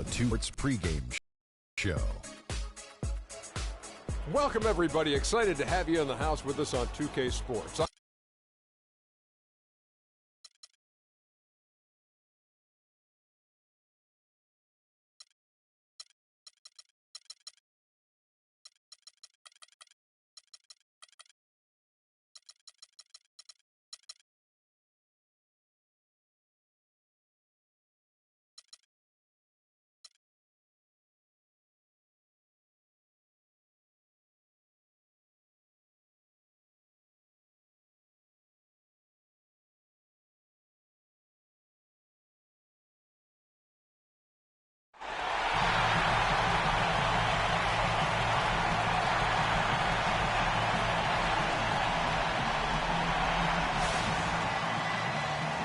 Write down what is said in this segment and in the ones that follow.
The Sports pregame show. Welcome, everybody. Excited to have you in the house with us on 2K Sports.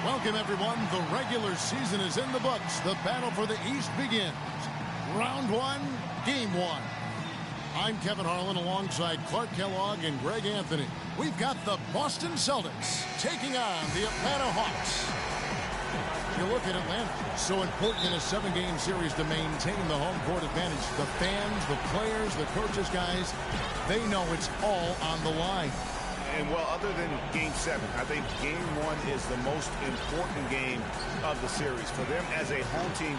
Welcome, everyone. The regular season is in the books. The battle for the East begins. Round one, game one. I'm Kevin Harlan alongside Clark Kellogg and Greg Anthony. We've got the Boston Celtics taking on the Atlanta Hawks. You look at Atlanta, so important in a 7-game series to maintain the home court advantage. The fans, the players, the coaches, guys, they know it's all on the line. And, well, other than Game 7, I think Game 1 is the most important game of the series. For them as a home team,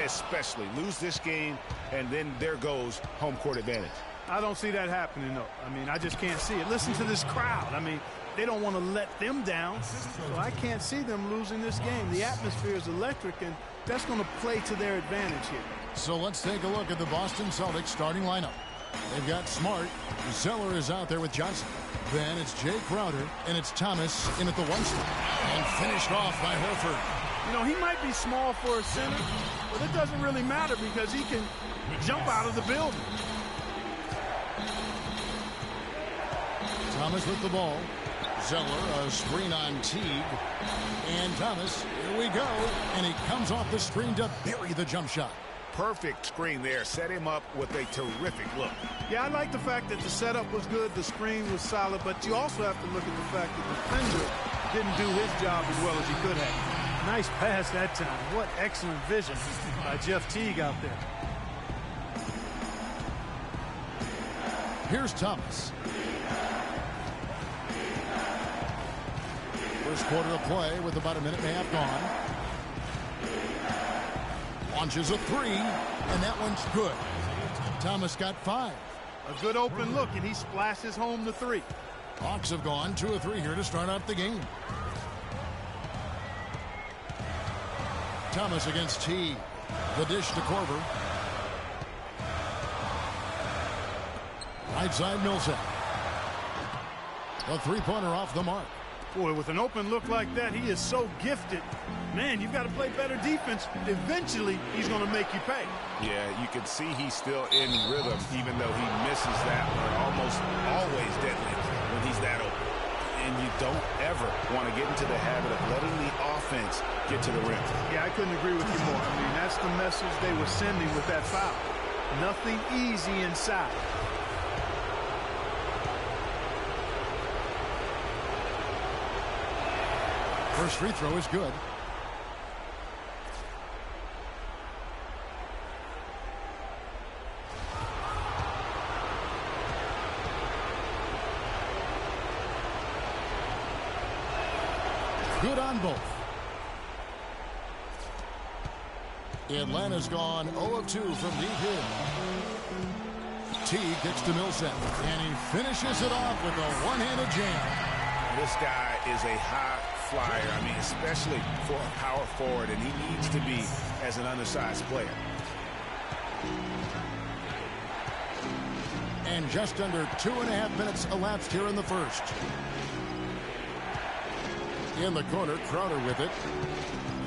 especially, lose this game, and then there goes home court advantage. I don't see that happening, though. I mean, I just can't see it. Listen to this crowd. I mean, they don't want to let them down, so I can't see them losing this game. The atmosphere is electric, and that's going to play to their advantage here. So let's take a look at the Boston Celtics starting lineup. They've got Smart. Zeller is out there with Johnson. Then it's Jay Crowder, and it's Thomas in at the 1 spot. And finished off by Horford. You know, he might be small for a center, but it doesn't really matter because he can jump out of the building. Thomas with the ball. Zeller, a screen on Teague. And Thomas, here we go. And he comes off the screen to bury the jump shot. Perfect screen there. Set him up with a terrific look. Yeah, I like the fact that the setup was good, the screen was solid, but you also have to look at the fact that the defender didn't do his job as well as he could have. Nice pass that time. What excellent vision by Jeff Teague out there. Here's Thomas. First quarter of play with about a minute and a half gone. Launches a 3, and that one's good. Thomas got 5. A good open look, and he splashes home the 3. Hawks have gone 2 of 3 here to start out the game. Thomas against T. The dish to Korver. Right side Millsap. A 3-pointer off the mark. Boy, with an open look like that, he is so gifted. Man, you've got to play better defense. Eventually, he's going to make you pay. Yeah, you can see he's still in rhythm, even though he misses that one. Almost always deadly when he's that open. And you don't ever want to get into the habit of letting the offense get to the rim. Yeah, I couldn't agree with you more. I mean, that's the message they were sending with that foul. Nothing easy inside. First free throw is good. Good on both. Atlanta's gone 0 of 2 from deep here. Teague kicks to Millsap, and he finishes it off with a one-handed jam. This guy is a high flyer. I mean, especially for a power forward, and he needs to be as an undersized player. And just under 2.5 minutes elapsed here in the first. In the corner, Crowder with it.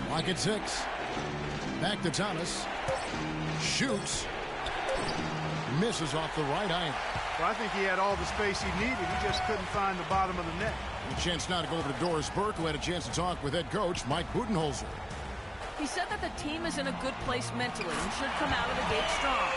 Clock at 6. Back to Thomas. Shoots. Misses off the right iron. Well, I think he had all the space he needed. He just couldn't find the bottom of the net. A chance now to go over to Doris Burke, who had a chance to talk with head coach Mike Budenholzer. He said that the team is in a good place mentally and should come out of the gate strong.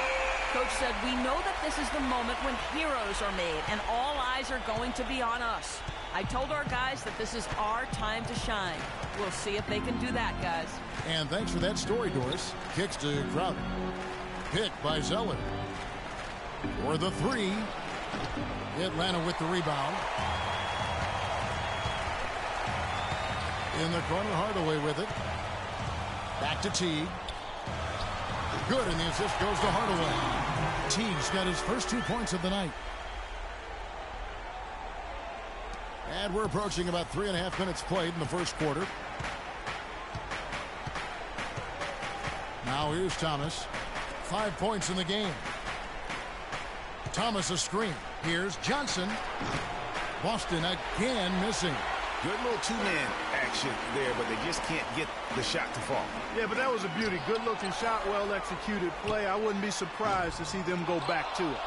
Coach said, we know that this is the moment when heroes are made and all eyes are going to be on us. I told our guys that this is our time to shine. We'll see if they can do that, guys. And thanks for that story, Doris. Kicks to Crowder. Picked by Zeller. For the three. Atlanta with the rebound. In the corner, Hardaway with it. Back to Teague. Good, and the assist goes to Hardaway. Teague's got his first 2 points of the night. And we're approaching about 3.5 minutes played in the first quarter. Now here's Thomas. 5 points in the game. Thomas a screen. Here's Johnson. Boston again missing. Good little two-man action there, but they just can't get the shot to fall. Yeah, but that was a beauty. Good-looking shot, well-executed play. I wouldn't be surprised to see them go back to it.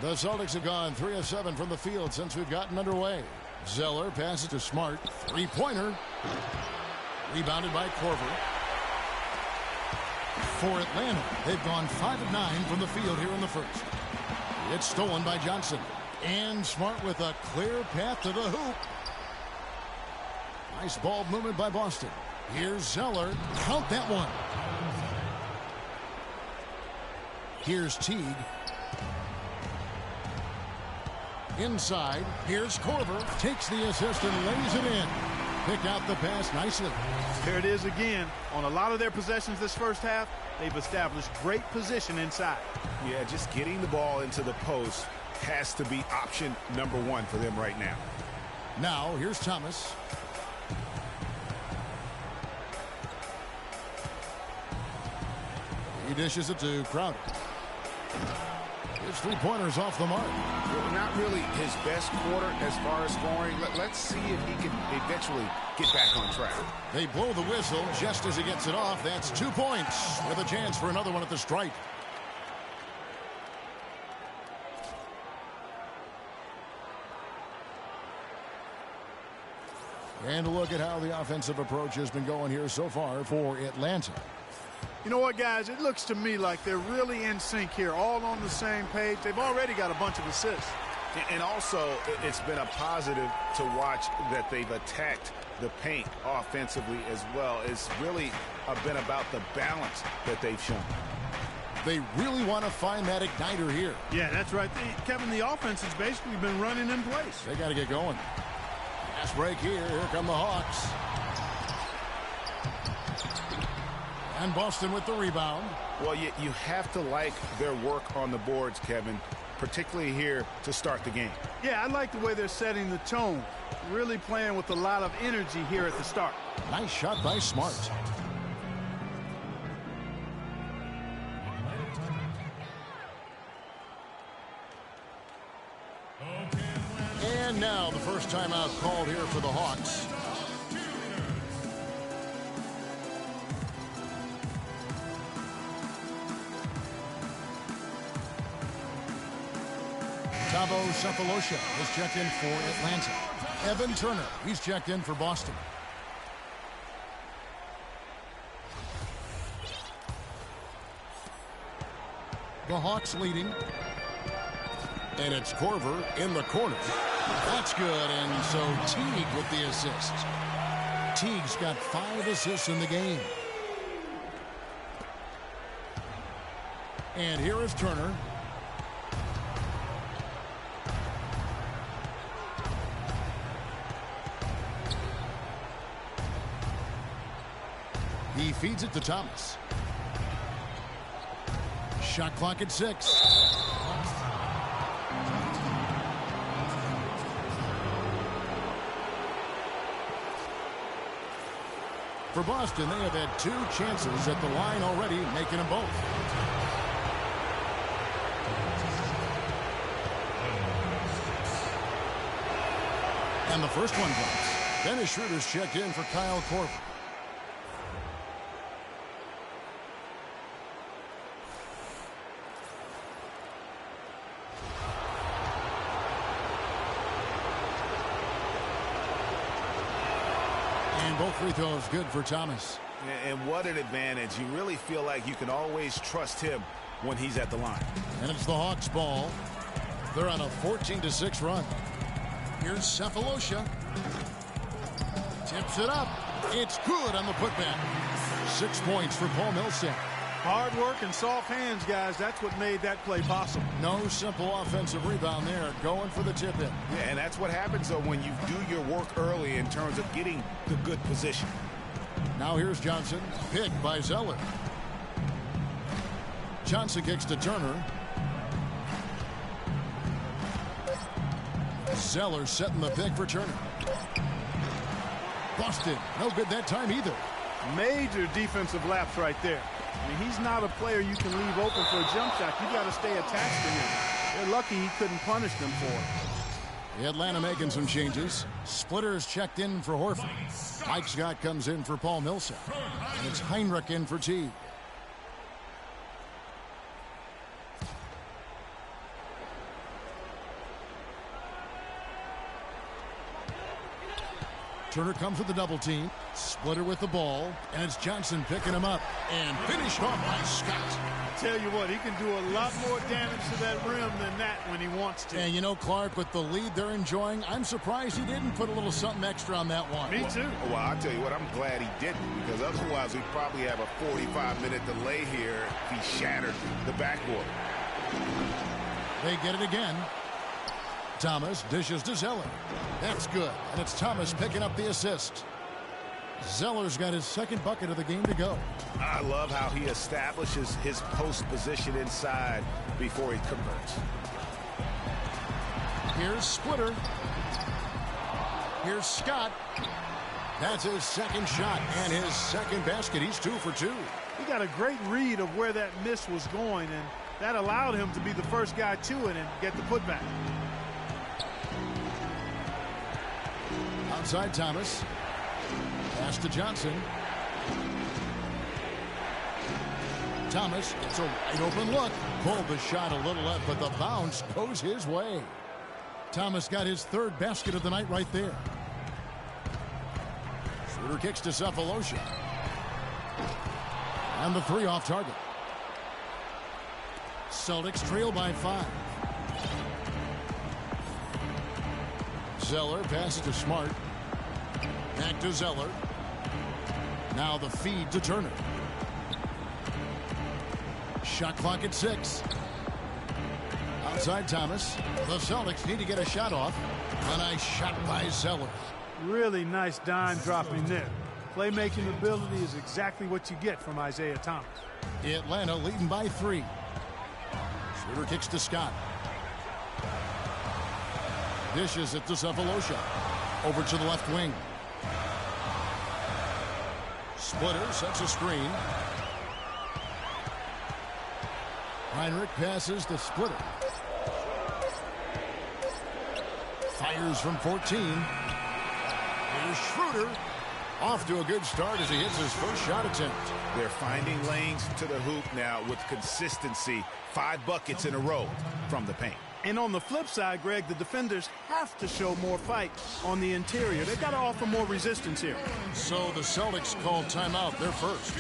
The Celtics have gone 3 of 7 from the field since we've gotten underway. Zeller passes to Smart. Three-pointer. Rebounded by Korver. For Atlanta, they've gone 5 of 9 from the field here in the first. It's stolen by Johnson. And Smart with a clear path to the hoop. Nice ball movement by Boston. Here's Zeller. Count that one. Here's Teague. Inside. Here's Korver. Takes the assist and lays it in. Pick out the pass nicely. There it is again. On a lot of their possessions this first half, they've established great position inside. Yeah, just getting the ball into the post has to be option number one for them right now. Now, here's Thomas. He dishes it to Crowder. His three-pointers off the mark. Well, not really his best quarter as far as scoring. Let's see if he can eventually get back on track. They blow the whistle just as he gets it off. That's 2 points with a chance for another one at the stripe. And a look at how the offensive approach has been going here so far for Atlanta. You know what, guys? It looks to me like they're really in sync here, all on the same page. They've already got a bunch of assists. And also, it's been a positive to watch that they've attacked the paint offensively as well. It's really been about the balance that they've shown. They really want to find that igniter here. Yeah, that's right. Kevin, the offense has basically been running in place. They got to get going. Fast break here. Here come the Hawks. And Boston with the rebound. Well, you have to like their work on the boards, Kevin, particularly here to start the game. Yeah, I like the way they're setting the tone. Really playing with a lot of energy here at the start. Nice shot by Smart. And now the first timeout called here for the Hawks. BOSvsATL is checked in for Atlanta. Evan Turner, he's checked in for Boston. The Hawks leading. And it's Korver in the corner. That's good, and so Teague with the assist. Teague's got 5 assists in the game. And here is Turner. He feeds it to Thomas. Shot clock at 6. For Boston, they have had 2 chances at the line already, making them both. And the first one drops. Dennis Schroeder's checked in for Kyle Korver. Both free throws good for Thomas. And what an advantage. You really feel like you can always trust him when he's at the line. And it's the Hawks ball. They're on a 14-6 run. Here's Sefolosha. Tips it up. It's good on the putback. 6 points for Paul Millsap. Hard work and soft hands, guys. That's what made that play possible. No simple offensive rebound there. Going for the tip in. Yeah, and that's what happens, though, when you do your work early in terms of getting the good position. Now here's Johnson. Picked by Zeller. Johnson kicks to Turner. Zeller setting the pick for Turner. Busted. No good that time either. Major defensive lapse right there. I mean, he's not a player you can leave open for a jump shot. You got to stay attached to him. They're lucky he couldn't punish them for it. Atlanta making some changes. Splitters checked in for Horford. Mike Scott comes in for Paul Millsap. And it's Heinrich in for Teague. Turner comes with the double team. Splitter with the ball. And it's Johnson picking him up. And finished off by Scott. I tell you what, he can do a lot more damage to that rim than that when he wants to. And you know, Clark, with the lead they're enjoying, I'm surprised he didn't put a little something extra on that one. Me too. Well, I'll tell you what, I'm glad he didn't, because otherwise we'd probably have a 45-minute delay here if he shattered the backboard. They get it again. Thomas dishes to Zeller. That's good. And it's Thomas picking up the assist. Zeller's got his second bucket of the game to go. I love how he establishes his post position inside before he converts. Here's Splitter. Here's Scott. That's his second shot and his second basket. He's 2 for 2. He got a great read of where that miss was going, and that allowed him to be the first guy to it and get the putback. Outside Thomas. Pass to Johnson. Thomas gets a wide open look. Pulled the shot a little left, but the bounce goes his way. Thomas got his third basket of the night right there. Schroeder kicks to Cephalosha. And the 3 off target. Celtics trail by 5. Zeller passes to Smart. Back to Zeller. Now the feed to Turner. Shot clock at 6. Outside Thomas. The Celtics need to get a shot off. A nice shot by Zeller. Really nice dime dropping there. Playmaking ability is exactly what you get from Isaiah Thomas. Atlanta leading by 3. Schroeder kicks to Scott. Dishes it to Cephalosha. Over to the left wing. Splitter sets a screen. Heinrich passes to Splitter. Fires from 14. Here's Schroeder. Off to a good start as he hits his first shot attempt. They're finding lanes to the hoop now with consistency. 5 buckets in a row from the paint. And on the flip side, Greg, the defenders have to show more fight on the interior. They've got to offer more resistance here. So the Celtics call timeout. They're first.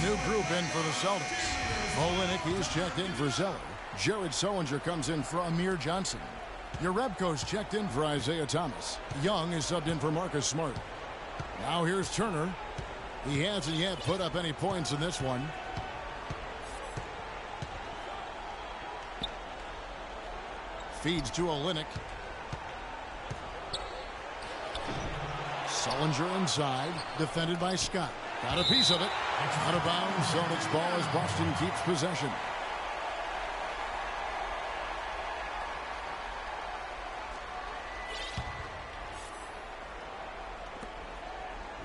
New group in for the Celtics. Olenek is checked in for Zeller. Jared Sullinger comes in for Amir Johnson. Jerebko's checked in for Isaiah Thomas. Young is subbed in for Marcus Smart. Now here's Turner. He hasn't yet put up any points in this one. Feeds to Olenek. Sullinger inside. Defended by Scott. Got a piece of it. Out of bounds. Celtics ball as Boston keeps possession.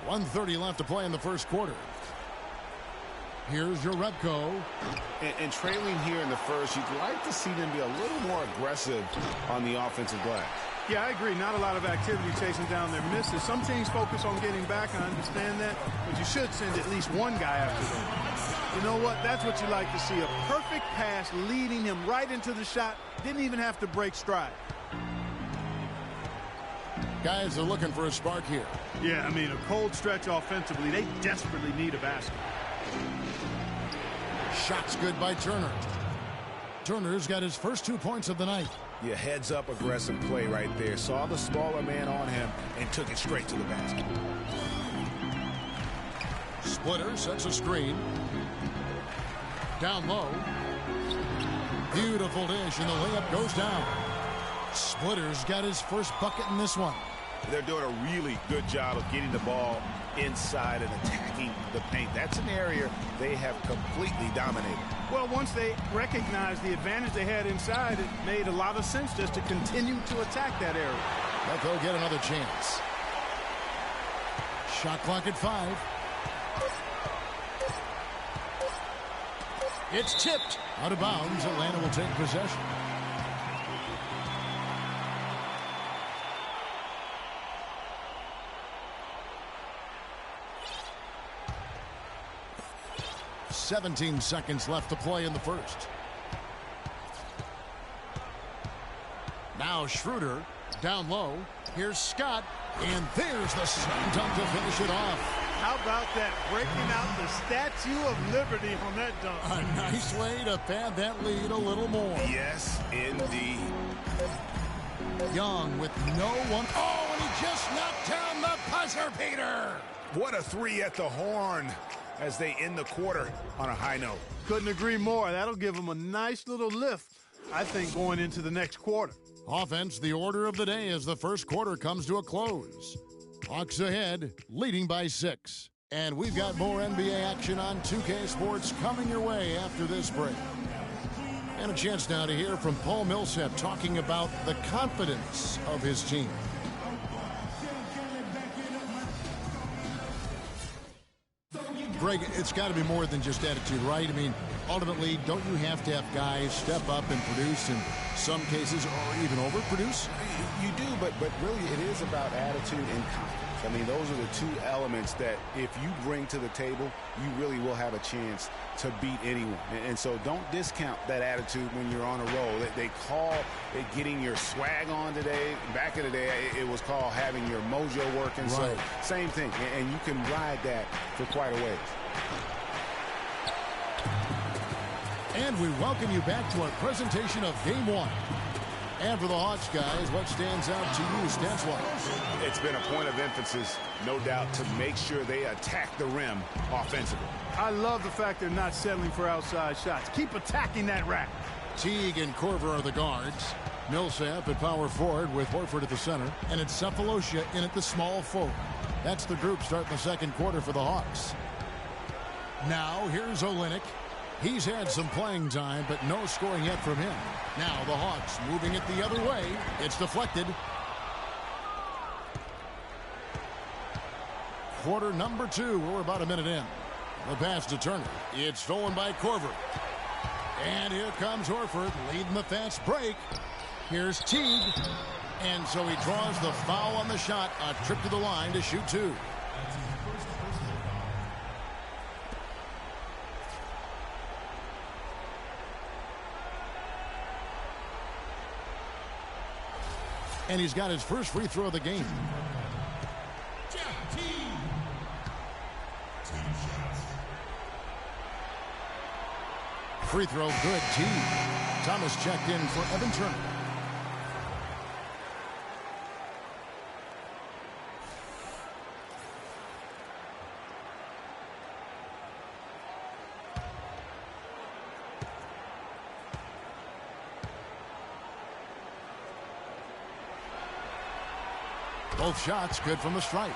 .130 left to play in the first quarter. Here's Jerebko. And trailing here in the first, you'd like to see them be a little more aggressive on the offensive glass. Yeah, I agree. Not a lot of activity chasing down their misses. Some teams focus on getting back. I understand that. But you should send at least one guy after them. You know what? That's what you like to see. A perfect pass leading him right into the shot. Didn't even have to break stride. Guys are looking for a spark here. Yeah, I mean, a cold stretch offensively. They desperately need a basket. Shot's good by Turner. Turner's got his first 2 points of the night. Yeah, heads-up aggressive play right there. Saw the smaller man on him and took it straight to the basket. Splitter sets a screen. Down low. Beautiful dish, and the layup goes down. Splitter's got his first bucket in this one. They're doing a really good job of getting the ball inside and attacking the paint. That's an area they have completely dominated. Well, once they recognized the advantage they had inside, it made a lot of sense just to continue to attack that area. They'll get another chance. Shot clock at 5. It's tipped. Out of bounds. Atlanta will take possession. "17 seconds left to play in the first. Now Schroeder down low. Here's Scott, and there's the slam dunk to finish it off. How about that? Breaking out the Statue of Liberty on that dunk. A nice way to pad that lead a little more. Yes, indeed. Young with no one. Oh, and he just knocked down the buzzer beater. What a three at the horn as they end the quarter on a high note. Couldn't agree more. That'll give them a nice little lift, I think, going into the next quarter. Offense, the order of the day as the first quarter comes to a close. Hawks ahead, leading by 6. And we've got more NBA action on 2K Sports coming your way after this break. And a chance now to hear from Paul Millsap talking about the confidence of his team. Greg, it's got to be more than just attitude, right? I mean, ultimately, don't you have to have guys step up and produce in some cases or even overproduce? You do, but really it is about attitude and confidence. I mean, those are the two elements that if you bring to the table, you really will have a chance to beat anyone. And so don't discount that attitude when you're on a roll. They call it getting your swag on today. Back in the day, it was called having your mojo working. Right. So same thing, and you can ride that for quite a ways. And we welcome you back to our presentation of Game 1. And for the Hawks, guys, what stands out to you stats-wise? It's been a point of emphasis, no doubt, to make sure they attack the rim offensively. I love the fact they're not settling for outside shots. Keep attacking that rack. Teague and Korver are the guards. Millsap at power forward with Horford at the center. And it's Cephalosha in at the small forward. That's the group starting the second quarter for the Hawks. Now, here's Olynyk. He's had some playing time, but no scoring yet from him. Now the Hawks moving it the other way. It's deflected. Quarter number 2. We're about a minute in. The pass to Turner. It's stolen by Korver. And here comes Horford leading the fast break. Here's Teague. And so he draws the foul on the shot. A trip to the line to shoot 2. And he's got his first free throw of the game. Free throw good. Teague. Thomas checked in for Evan Turner. Both shots good from the stripe.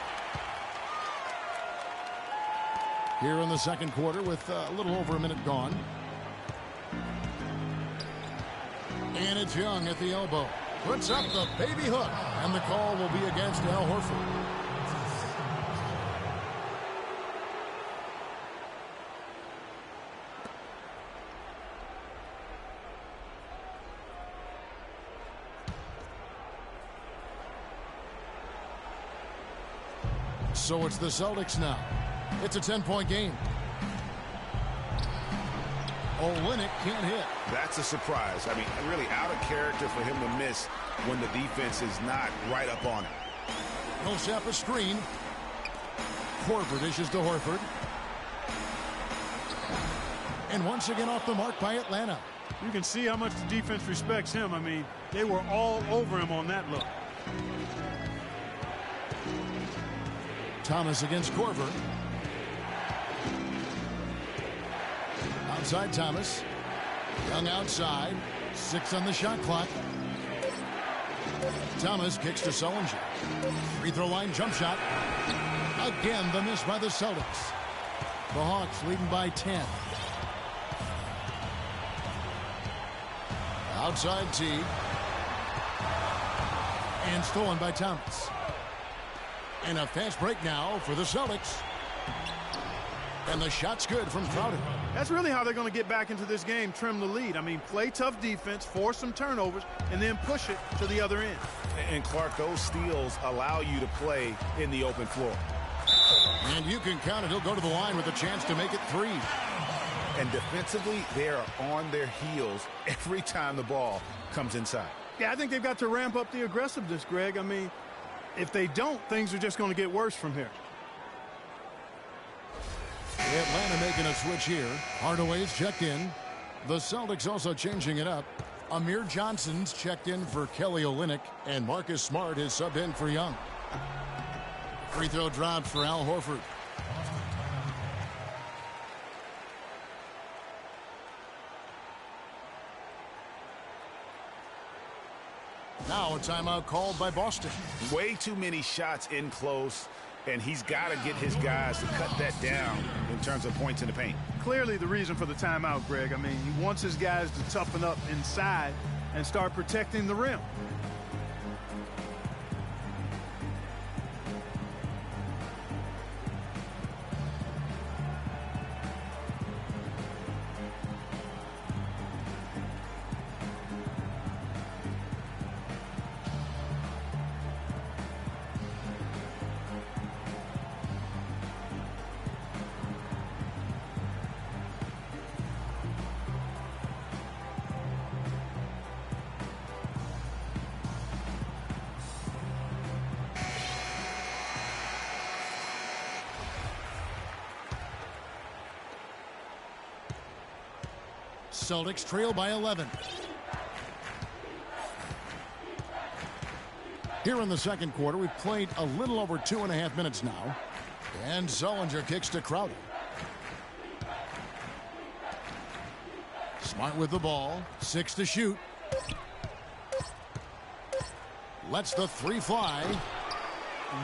Here in the second quarter with a little over a minute gone. And it's Young at the elbow. Puts up the baby hook. And the call will be against Al Horford. So it's the Celtics now. It's a 10-point game. Olynyk can't hit. That's a surprise. I mean, really out of character for him to miss when the defense is not right up on him. He'll set a screen. Korver dishes to Horford. And once again off the mark by Atlanta. You can see how much the defense respects him. I mean, they were all over him on that look. Thomas against Korver. Outside Thomas. Young outside. 6 on the shot clock. Thomas kicks to Sullinger. Free throw line jump shot. Again the miss by the Celtics. The Hawks leading by 10. Outside T. And stolen by Thomas. And a fast break now for the Celtics. And the shot's good from Crowder. That's really how they're going to get back into this game, trim the lead. I mean, play tough defense, force some turnovers, and then push it to the other end. And Clark, those steals allow you to play in the open floor. And you can count it. He'll go to the line with a chance to make it 3. And defensively, they are on their heels every time the ball comes inside. Yeah, I think they've got to ramp up the aggressiveness, Greg. I mean, if they don't, things are just going to get worse from here. Atlanta making a switch here. Hardaway's checked in. The Celtics also changing it up. Amir Johnson's checked in for Kelly Olynyk. And Marcus Smart is subbed in for Young. Free throw dropped for Al Horford. Now a timeout called by Boston. Way too many shots in close, and he's got to get his guys to cut that down in terms of points in the paint. Clearly the reason for the timeout, Greg. I mean, he wants his guys to toughen up inside and start protecting the rim. Celtics trail by 11. Here in the second quarter, we've played a little over 2.5 minutes now. And Sullinger kicks to Crowder. Smart with the ball. 6 to shoot. Lets the 3 fly.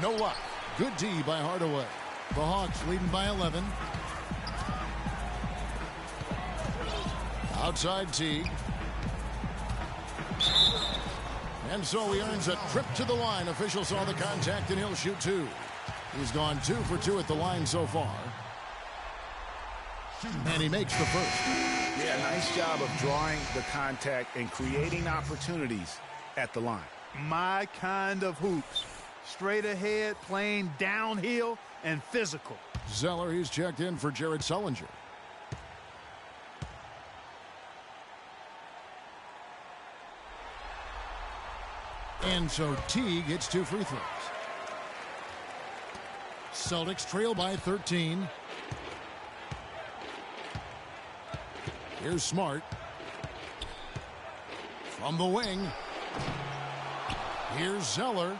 No luck. Good D by Hardaway. The Hawks leading by 11. Outside Teague. And so he earns a trip to the line. Official saw the contact and he'll shoot 2. He's gone 2 for 2 at the line so far. And he makes the first. Yeah, nice job of drawing the contact and creating opportunities at the line. My kind of hoops. Straight ahead, playing downhill, and physical. Zeller, he's checked in for Jared Sullinger. And so Teague gets 2 free throws. Celtics trail by 13. Here's Smart. From the wing. Here's Zeller.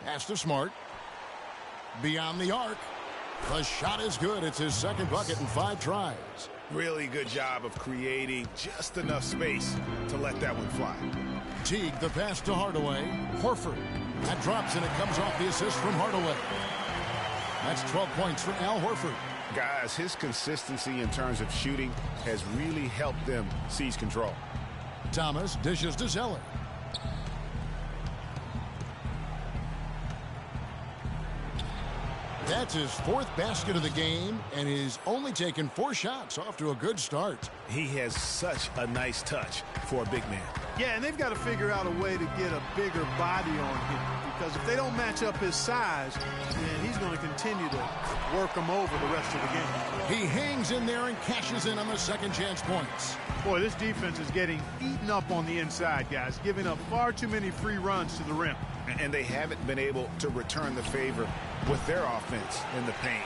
Pass to Smart. Beyond the arc. The shot is good. It's his second bucket in 5 tries. Really good job of creating just enough space to let that one fly. Teague, the pass to Hardaway. Horford. That drops and it comes off the assist from Hardaway. That's 12 points for Al Horford. Guys, his consistency in terms of shooting has really helped them seize control. Thomas dishes to Zeller. That's his 4th basket of the game, and he's only taken 4 shots. Off to a good start. He has such a nice touch for a big man. Yeah, and they've got to figure out a way to get a bigger body on him, because if they don't match up his size, then he's going to continue to work them over the rest of the game. He hangs in there and cashes in on the second chance points. Boy, this defense is getting eaten up on the inside, guys, giving up far too many free runs to the rim. And they haven't been able to return the favor with their offense in the paint,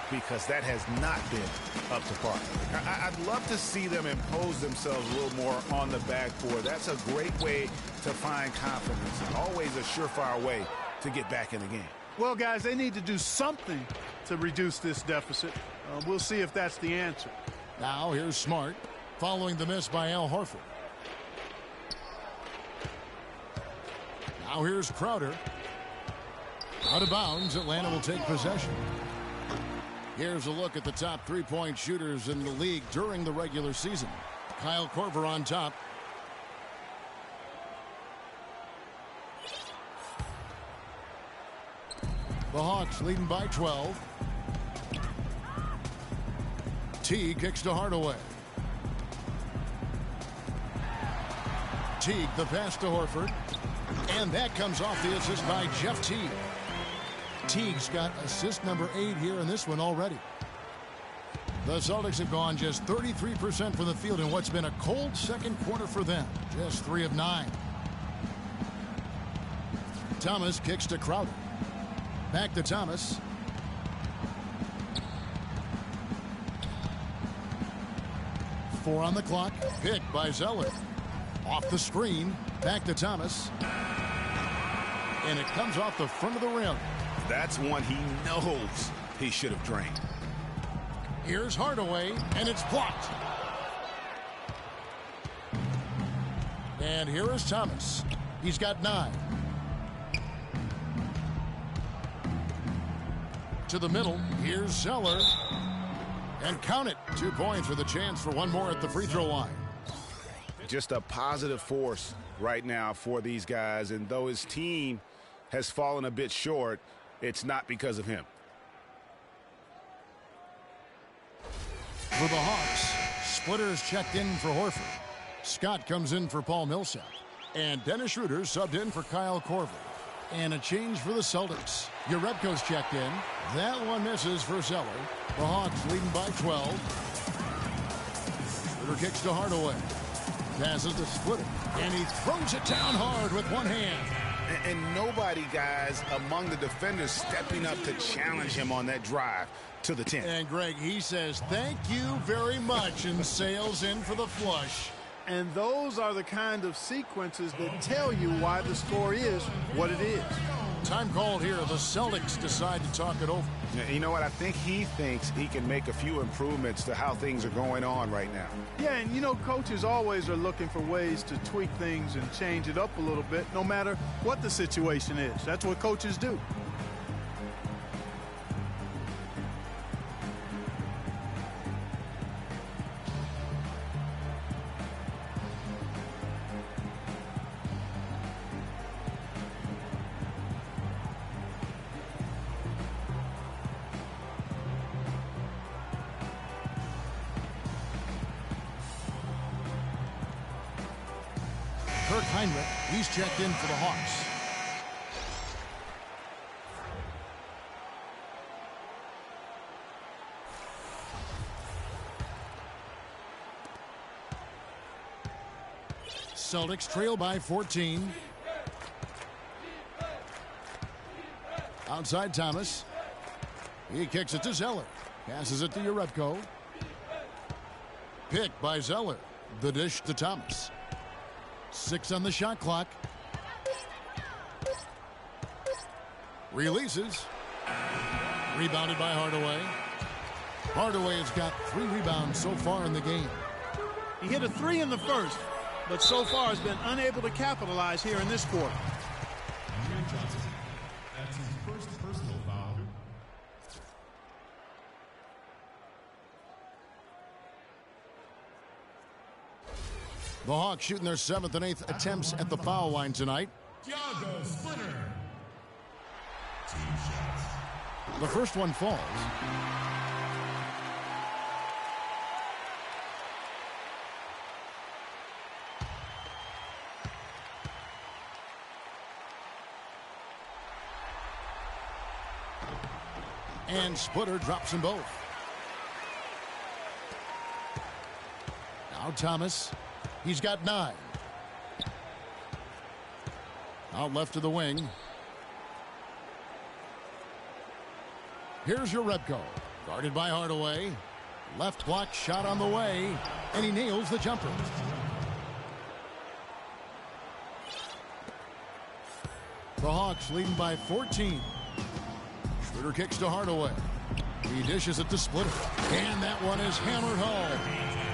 because that has not been up to par. I'd love to see them impose themselves a little more on the backboard. That's a great way to find confidence, and always a surefire way to get back in the game. Well, guys, they need to do something to reduce this deficit. We'll see if that's the answer. Now here's Smart, following the miss by Al Horford. Now here's Crowder. Out of bounds, Atlanta will take possession. Here's a look at the top three-point shooters in the league during the regular season. Kyle Korver on top. The Hawks leading by 12. Teague kicks to Hardaway. Teague, the pass to Horford. And that comes off the assist by Jeff Teague. Teague's got assist number 8 here in this one already. The Celtics have gone just 33% from the field in what's been a cold second quarter for them. Just 3 of 9. Thomas kicks to Crowder. Back to Thomas. Four on the clock. Picked by Zeller. Off the screen. Back to Thomas. And it comes off the front of the rim. That's one he knows he should have drained. Here's Hardaway, and it's blocked. And here is Thomas. He's got 9. To the middle, here's Zeller. And count it. 2 points with a chance for one more at the free throw line. Just a positive force right now for these guys, and though his team has fallen a bit short, it's not because of him. For the Hawks, Splitter's checked in for Horford. Scott comes in for Paul Millsap. And Dennis Schroeder subbed in for Kyle Korver. And a change for the Celtics. Jerebko's checked in. That one misses for Zeller. The Hawks leading by 12. Schroeder kicks to Hardaway. Passes to Splitter. And he throws it down hard with one hand. And nobody, guys, among the defenders stepping up to challenge him on that drive to the 10. And Greg, he says thank you very much and sails in for the flush. And those are the kind of sequences that tell you why the score is what it is. Time called here. The Celtics decide to talk it over. You know what? I think he thinks he can make a few improvements to how things are going on right now. Yeah, and you know, coaches always are looking for ways to tweak things and change it up a little bit, no matter what the situation is. That's what coaches do. Kirk Heinrich, he's checked in for the Hawks. Celtics trail by 14. Outside Thomas. He kicks it to Zeller. Passes it to Jerebko. Picked by Zeller. The dish to Thomas. 6 on the shot clock. Releases. Rebounded by Hardaway. Hardaway has got 3 rebounds so far in the game. He hit a 3 in the first, but so far has been unable to capitalize here in this quarter. That's his first personal foul. The Hawks shooting their 7th and 8th attempts at the foul line tonight. Thiago Splitter. Team shots. The first one falls. And Splitter drops them both. Now Thomas. He's got 9. Out left to the wing. Here's your Rebko. Guarded by Hardaway. Left block shot on the way. And he nails the jumper. The Hawks leading by 14. Schroeder kicks to Hardaway. He dishes it to Splitter. And that one is hammered home.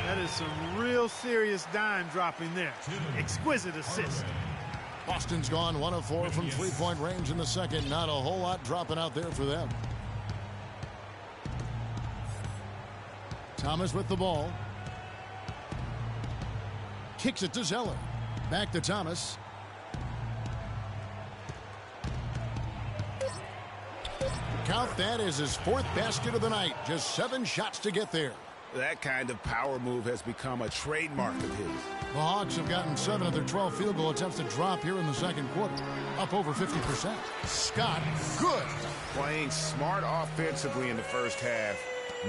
That is some real serious dime dropping there. Exquisite assist. Boston's gone 1 of 4 from three-point range in the second. Not a whole lot dropping out there for them. Thomas with the ball. Kicks it to Zeller. Back to Thomas. Count that as his 4th basket of the night. Just 7 shots to get there. That kind of power move has become a trademark of his. The Hawks have gotten 7 of their 12 field goal attempts to drop here in the second quarter. Up over 50%. Scott, good. Playing smart offensively in the first half.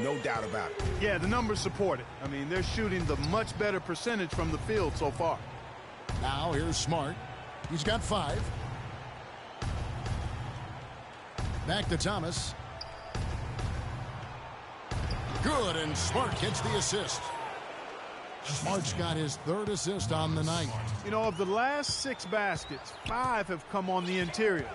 No doubt about it. Yeah, the numbers support it. I mean, they're shooting the much better percentage from the field so far. Now here's Smart. He's got 5. Back to Thomas. Good, and Smart gets the assist. Smart's got his 3rd assist on the night. You know, of the last 6 baskets, 5 have come on the interior.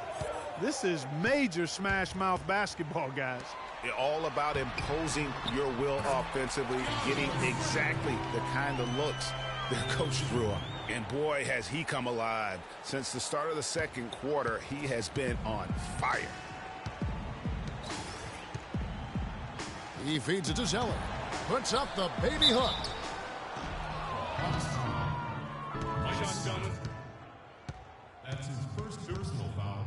This is major smash mouth basketball, guys. It's all about imposing your will offensively, getting exactly the kind of looks that Coach drew on. And boy, has he come alive. Since the start of the second quarter, he has been on fire. He feeds it to Zeller. Puts up the baby hook. That's his first personal foul.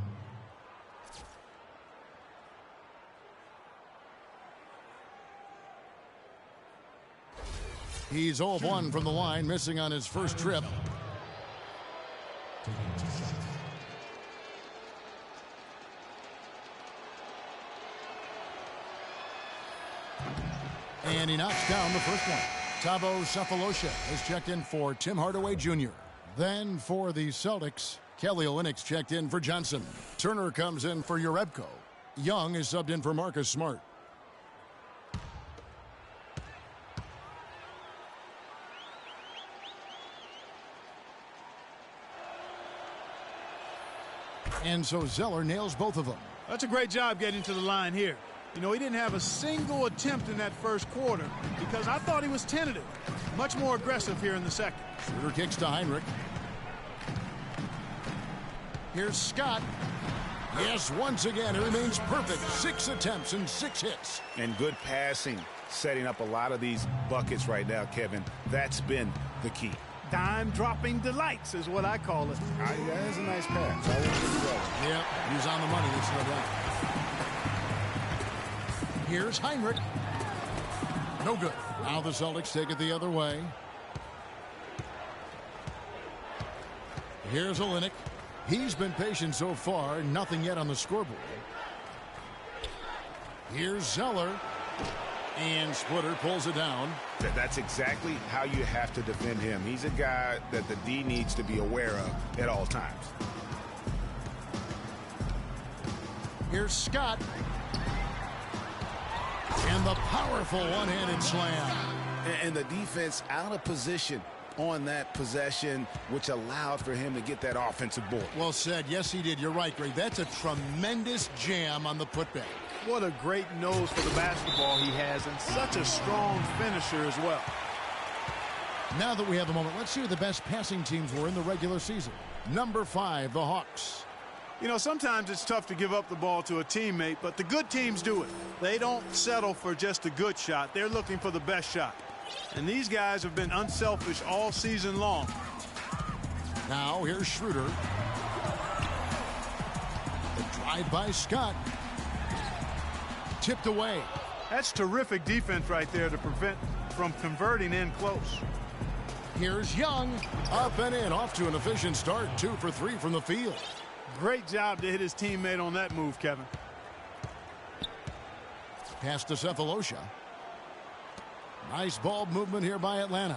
He's 0 of 1 from the line, missing on his first trip. And he knocks down the first one. Thabo Sefolosha is checked in for Tim Hardaway Jr. Then for the Celtics, Kelly Olynyk's checked in for Johnson. Turner comes in for Jerebko. Young is subbed in for Marcus Smart. And so Zeller nails both of them. That's a great job getting to the line here. You know, he didn't have a single attempt in that first quarter because I thought he was tentative. Much more aggressive here in the second. Schroeder kicks to Heinrich. Here's Scott. Yes, once again, it remains perfect. 6 attempts and 6 hits. And good passing, setting up a lot of these buckets right now, Kevin. That's been the key. Dime dropping delights is what I call it. That's a nice pass. I won't give you that. Yeah, he's on the money. That's no doubt. Here's Heinrich. No good. Now the Celtics take it the other way. Here's Olynyk. He's been patient so far. Nothing yet on the scoreboard. Here's Zeller. And Splitter pulls it down. That's exactly how you have to defend him. He's a guy that the D needs to be aware of at all times. Here's Scott. And the powerful one-handed slam. And the defense out of position on that possession, which allowed for him to get that offensive board. Well said. Yes, he did. You're right, Greg. That's a tremendous jam on the putback. What a great nose for the basketball he has, and such a strong finisher as well. Now that we have a moment, let's see who the best passing teams were in the regular season. Number 5, the Hawks. You know, sometimes it's tough to give up the ball to a teammate, but the good teams do it. They don't settle for just a good shot. They're looking for the best shot. And these guys have been unselfish all season long. Now here's Schroeder. The drive by Scott. tipped away. That's terrific defense right there to prevent from converting in close. Here's Young. Up and in, off to an efficient start. 2 for 3 from the field. Great job to hit his teammate on that move, Kevin. Pass to Cephalosha. Nice ball movement here by Atlanta.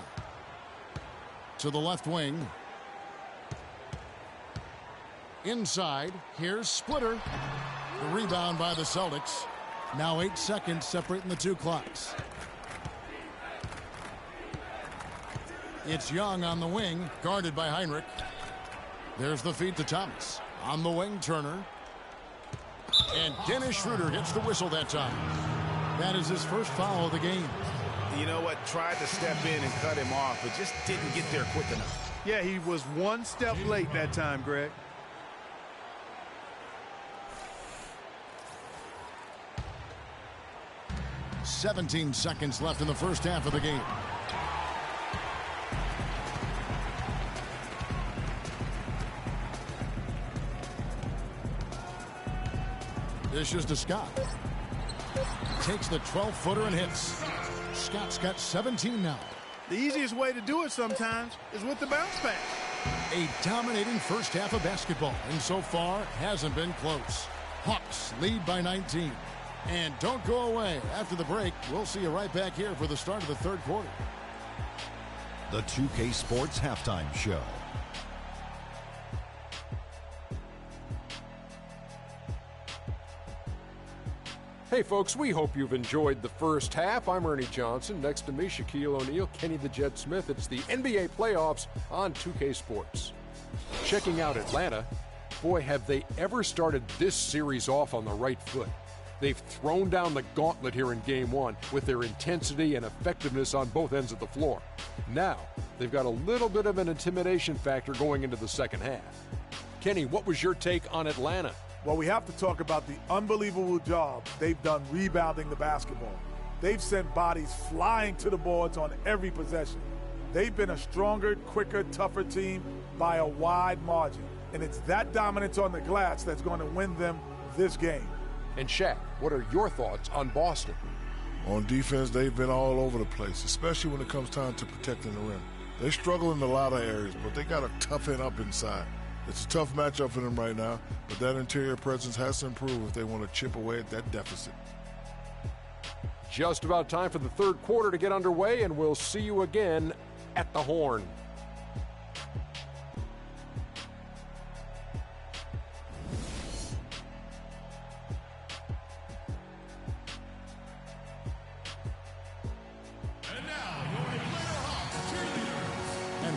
To the left wing. Inside, here's Splitter. The rebound by the Celtics. Now 8 seconds separating the two clocks. It's Young on the wing, guarded by Heinrich. There's the feed to Thomas. On the wing, Turner. And Dennis Schroeder gets the whistle that time. That is his first foul of the game. You know what? Tried to step in and cut him off, but just didn't get there quick enough. Yeah, he was one step late that time, Greg. "17 seconds left in the first half of the game. Dishes to Scott. Takes the 12-footer and hits. Scott's got 17 now. The easiest way to do it sometimes is with the bounce pass. A dominating first half of basketball, and so far hasn't been close. Hawks lead by 19. And don't go away. After the break, we'll see you right back here for the start of the third quarter. The 2K Sports Halftime Show. Hey folks, we hope you've enjoyed the first half. I'm Ernie Johnson. Next to me, Shaquille O'Neal, Kenny the Jet Smith. It's the NBA playoffs on 2K Sports. Checking out Atlanta, boy, have they ever started this series off on the right foot. They've thrown down the gauntlet here in Game 1 with their intensity and effectiveness on both ends of the floor. Now, they've got a little bit of an intimidation factor going into the second half. Kenny, what was your take on Atlanta? Well, we have to talk about the unbelievable job they've done rebounding the basketball. They've sent bodies flying to the boards on every possession. They've been a stronger, quicker, tougher team by a wide margin. And it's that dominance on the glass that's going to win them this game. And Shaq, what are your thoughts on Boston? On defense, they've been all over the place, especially when it comes time to protecting the rim. They struggle in a lot of areas, but they got to toughen up inside. It's a tough matchup for them right now, but that interior presence has to improve if they want to chip away at that deficit. Just about time for the third quarter to get underway, and we'll see you again at the Horn.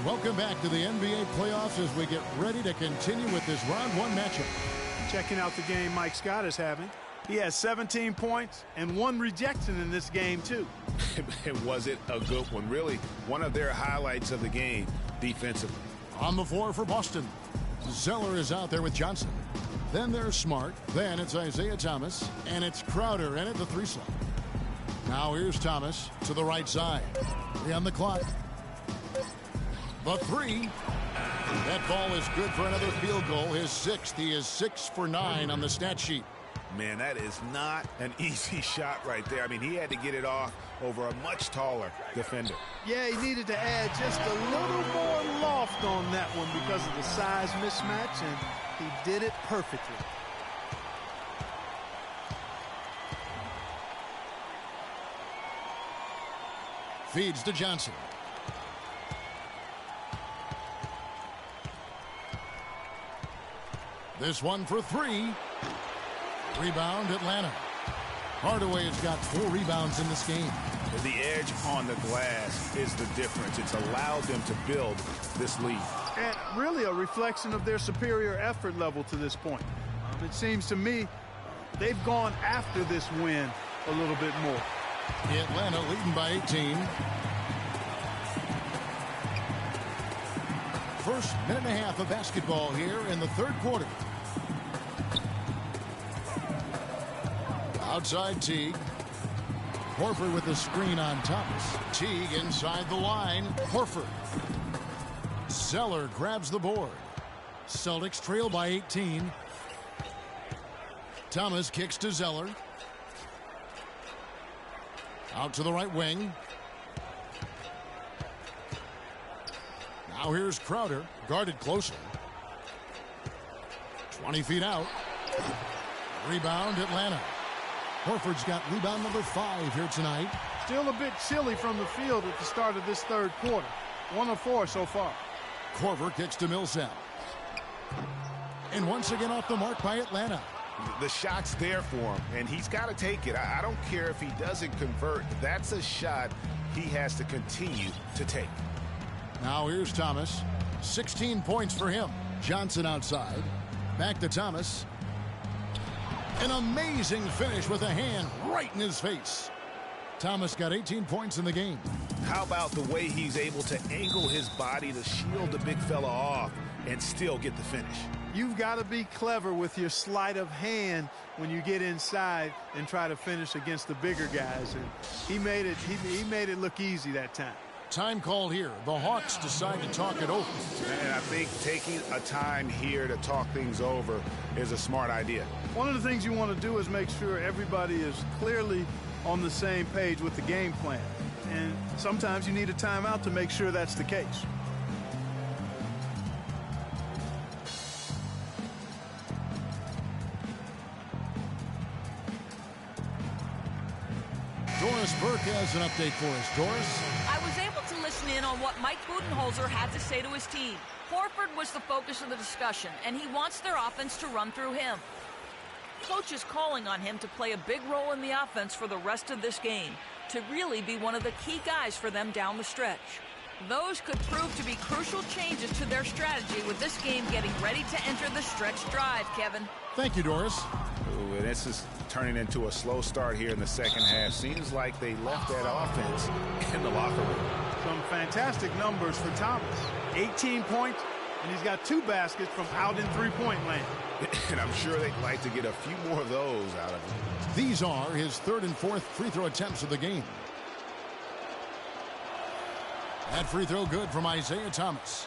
Welcome back to the NBA playoffs as we get ready to continue with this round one matchup. Checking out the game Mike Scott is having. He has 17 points and 1 rejection in this game, too. Was it a good one? Really, one of their highlights of the game defensively. On the floor for Boston, Zeller is out there with Johnson. Then there's Smart. Then it's Isaiah Thomas. And it's Crowder in at the 3 slot. Now here's Thomas to the right side. 3 on the clock. The 3. That ball is good for another field goal. His 6th. He is 6 for 9 on the stat sheet. Man, that is not an easy shot right there. I mean, he had to get it off over a much taller defender. Yeah, he needed to add just a little more loft on that one because of the size mismatch, and he did it perfectly. Feeds to Johnson. This one for 3. Rebound, Atlanta. Hardaway's got 4 rebounds in this game. The edge on the glass is the difference. It's allowed them to build this lead. And really a reflection of their superior effort level to this point. It seems to me they've gone after this win a little bit more. Atlanta leading by 18. First minute and a half of basketball here in the third quarter. Outside Teague. Horford with the screen on Thomas. Teague inside the line. Horford. Zeller grabs the board. Celtics trail by 18. Thomas kicks to Zeller. Out to the right wing. Now here's Crowder, guarded closely. 20 feet out. Rebound, Atlanta. Horford's got rebound number 5 here tonight. Still a bit chilly from the field at the start of this third quarter. 1 of 4 so far. Korver kicks to Millsap. And once again off the mark by Atlanta. The shot's there for him, and he's got to take it. I don't care if he doesn't convert. That's a shot he has to continue to take. Now here's Thomas. 16 points for him. Johnson outside. Back to Thomas. An amazing finish with a hand right in his face. Thomas got 18 points in the game. How about the way he's able to angle his body to shield the big fella off and still get the finish? You've got to be clever with your sleight of hand when you get inside and try to finish against the bigger guys. And he made it look easy that time. Time called here. The Hawks decide to talk it over. And I think taking a time here to talk things over is a smart idea. One of the things you want to do is make sure everybody is clearly on the same page with the game plan. And sometimes you need a timeout to make sure that's the case. Doris Burke has an update for us. Doris? I was able to listen in on what Mike Budenholzer had to say to his team. Horford was the focus of the discussion, and he wants their offense to run through him. Coach is calling on him to play a big role in the offense for the rest of this game, to really be one of the key guys for them down the stretch. Those could prove to be crucial changes to their strategy with this game getting ready to enter the stretch drive, Kevin. Thank you, Doris. Ooh, and this is turning into a slow start here in the second half. Seems like they left that offense in the locker room. Some fantastic numbers for Thomas. 18 points, and he's got 2 baskets from out in three-point land. And I'm sure they'd like to get a few more of those out of him. These are his 3rd and 4th free throw attempts of the game. That free throw good from Isaiah Thomas.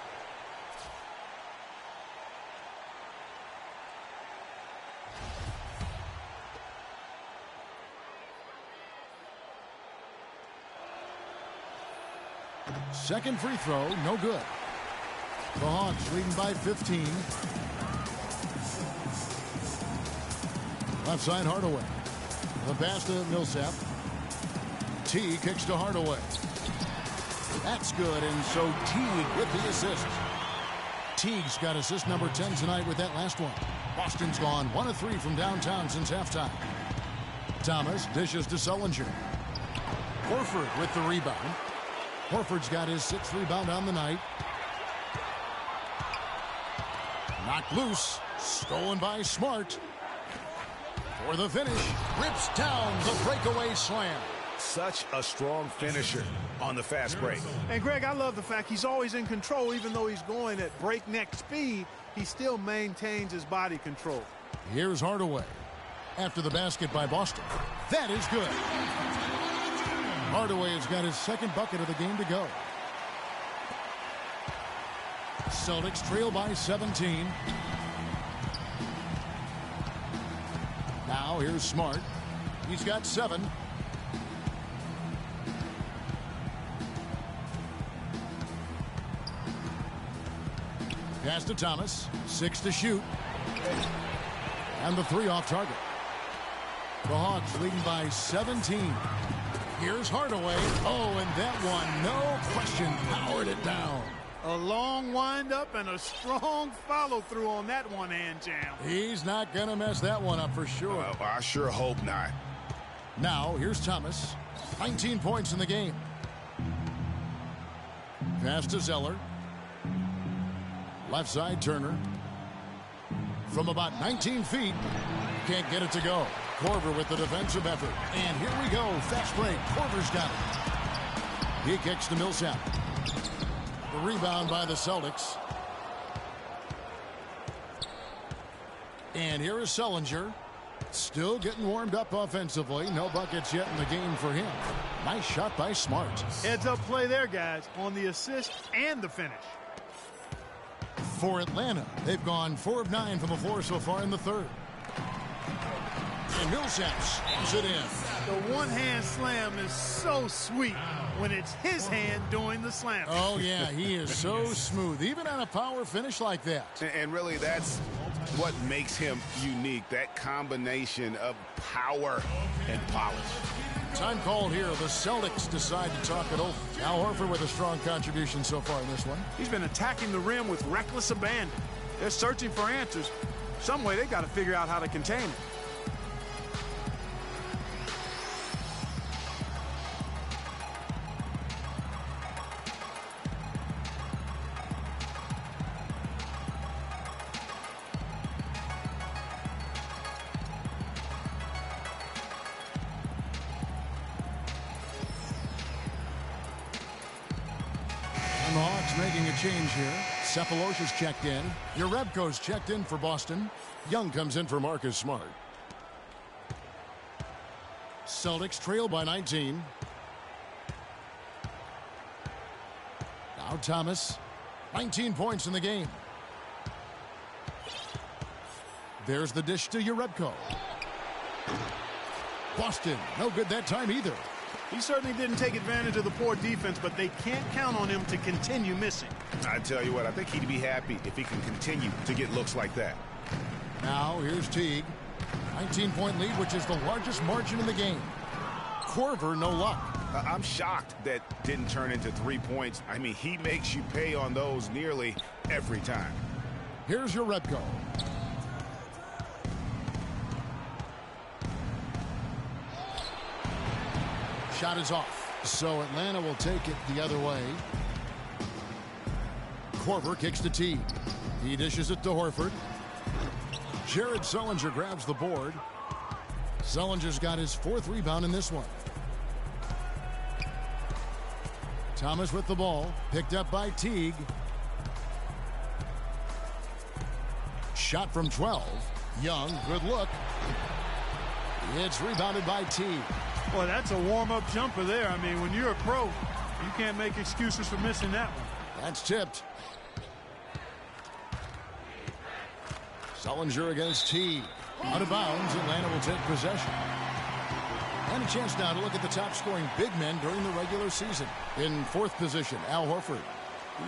Second free throw, no good. The Hawks leading by 15. Left side, Hardaway. The pass to Millsap. T kicks to Hardaway. That's good, and so Teague with the assist. Teague's got assist number 10 tonight with that last one. Boston's gone 1 of 3 from downtown since halftime. Thomas dishes to Sullinger. Horford with the rebound. Horford's got his 6th rebound on the night. Knocked loose. Stolen by Smart. For the finish. Rips down the breakaway slam. Such a strong finisher on the fast break. And Greg, I love the fact he's always in control. Even though he's going at breakneck speed, he still maintains his body control. Here's Hardaway. After the basket by Boston. That is good. Hardaway has got his 2nd bucket of the game to go. Celtics trail by 17. Now here's Smart. He's got 7. Pass to Thomas. 6 to shoot. And the 3 off target. The Hawks leading by 17. Here's Hardaway. Oh, and that one, no question, powered it down. A long wind-up and a strong follow-through on that one-hand jam. He's not going to mess that one up for sure. I sure hope not. Now, here's Thomas. 19 points in the game. Pass to Zeller. Left side, Turner. From about 19 feet, can't get it to go. Korver with the defensive effort. And here we go. Fast break. Korver's got it. He kicks to Millsap. The rebound by the Celtics. And here is Sullinger. Still getting warmed up offensively. No buckets yet in the game for him. Nice shot by Smart. Heads-up play there, guys, on the assist and the finish. For Atlanta, they've gone 4 of 9 from the floor so far in the 3rd. And Millsap slams it in. The one-hand slam is so sweet when it's his hand doing the slam. Oh, yeah, he is so smooth, even on a power finish like that. And really, that's what makes him unique, that combination of power and polish. Time called here. The Celtics decide to talk it over. Al Horford with a strong contribution so far in this one. He's been attacking the rim with reckless abandon. They're searching for answers. Some way they got to figure out how to contain it. And the Hawks making a change here. Cephalosha's checked in. Jerebko's checked in for Boston. Young comes in for Marcus Smart. Celtics trail by 19. Now Thomas. 19 points in the game. There's the dish to Jerebko. Boston, no good that time either. He certainly didn't take advantage of the poor defense, but they can't count on him to continue missing. I tell you what, I think he'd be happy if he can continue to get looks like that. Now here's Teague. 19-point lead, which is the largest margin in the game. Korver, no luck. I'm shocked that didn't turn into 3 points. I mean, he makes you pay on those nearly every time. Here's Jerebko. Shot is off. So Atlanta will take it the other way. Korver kicks to Teague. He dishes it to Horford. Jared Sullinger grabs the board. Sullinger's got his 4th rebound in this one. Thomas with the ball. Picked up by Teague. Shot from 12. Young, good look. It's rebounded by Teague. Boy, that's a warm-up jumper there. I mean, when you're a pro, you can't make excuses for missing that one. That's tipped. Sullinger against Teague. Out of bounds, Atlanta will take possession. And a chance now to look at the top-scoring big men during the regular season. In 4th position, Al Horford.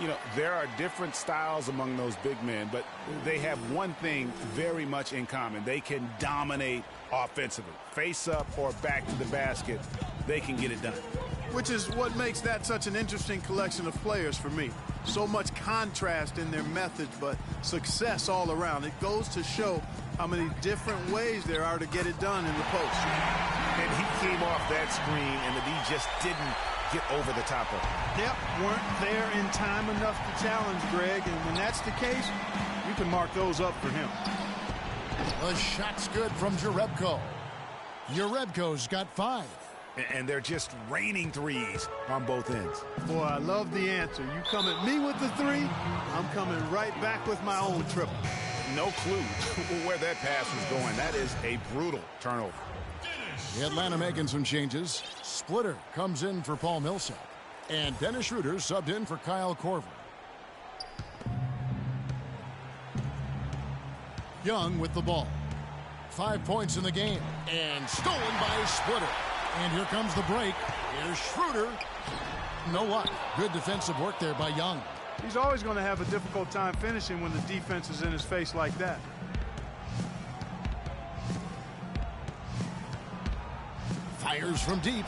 You know, there are different styles among those big men, but they have one thing very much in common. They can dominate offensively. Face up or back to the basket, they can get it done. Which is what makes that such an interesting collection of players for me. So much contrast in their methods, but success all around. It goes to show how many different ways there are to get it done in the post. And he came off that screen, and the D just didn't get over the top of it. Yep, weren't there in time enough to challenge Greg, and when that's the case, you can mark those up for him. The shot's good from Jerebko. Jerebko's got 5. And they're just raining threes on both ends. Boy, I love the answer. You come at me with the 3, I'm coming right back with my own triple. No clue where that pass was going. That is a brutal turnover. Atlanta making some changes. Splitter comes in for Paul Millsap. And Dennis Schroeder subbed in for Kyle Korver. Young with the ball. 5 points in the game. And stolen by Splitter. And here comes the break. Here's Schroeder. No luck. Good defensive work there by Young. He's always going to have a difficult time finishing when the defense is in his face like that. Fires from deep.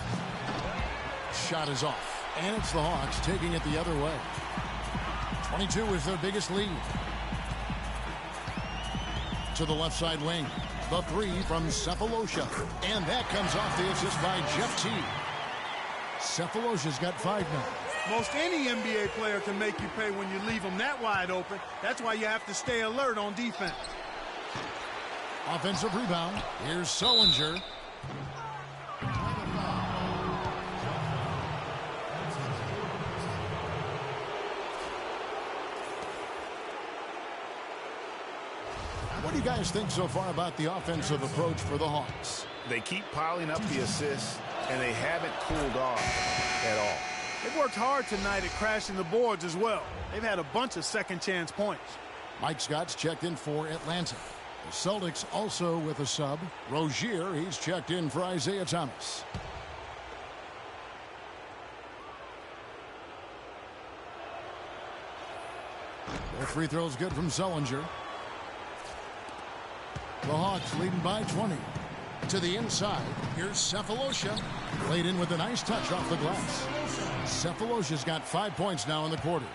Shot is off. And it's the Hawks taking it the other way. 22 is their biggest lead. To the left side wing. The 3 from Cephalosha. And that comes off the assist by Jeff Teague. Cephalosha's got 5 now. Most any NBA player can make you pay when you leave them that wide open. That's why you have to stay alert on defense. Offensive rebound. Here's Sullinger. What do you guys think so far about the offensive approach for the Hawks? They keep piling up the assists, and they haven't cooled off at all. They've worked hard tonight at crashing the boards as well. They've had a bunch of second chance points. Mike Scott's checked in for Atlanta. Celtics also with a sub. Rozier, he's checked in for Isaiah Thomas. Both free throws good from Sullinger. The Hawks leading by 20. To the inside, here's Sefolosha. Played in with a nice touch off the glass. Sefolosha's got 5 points now in the quarter.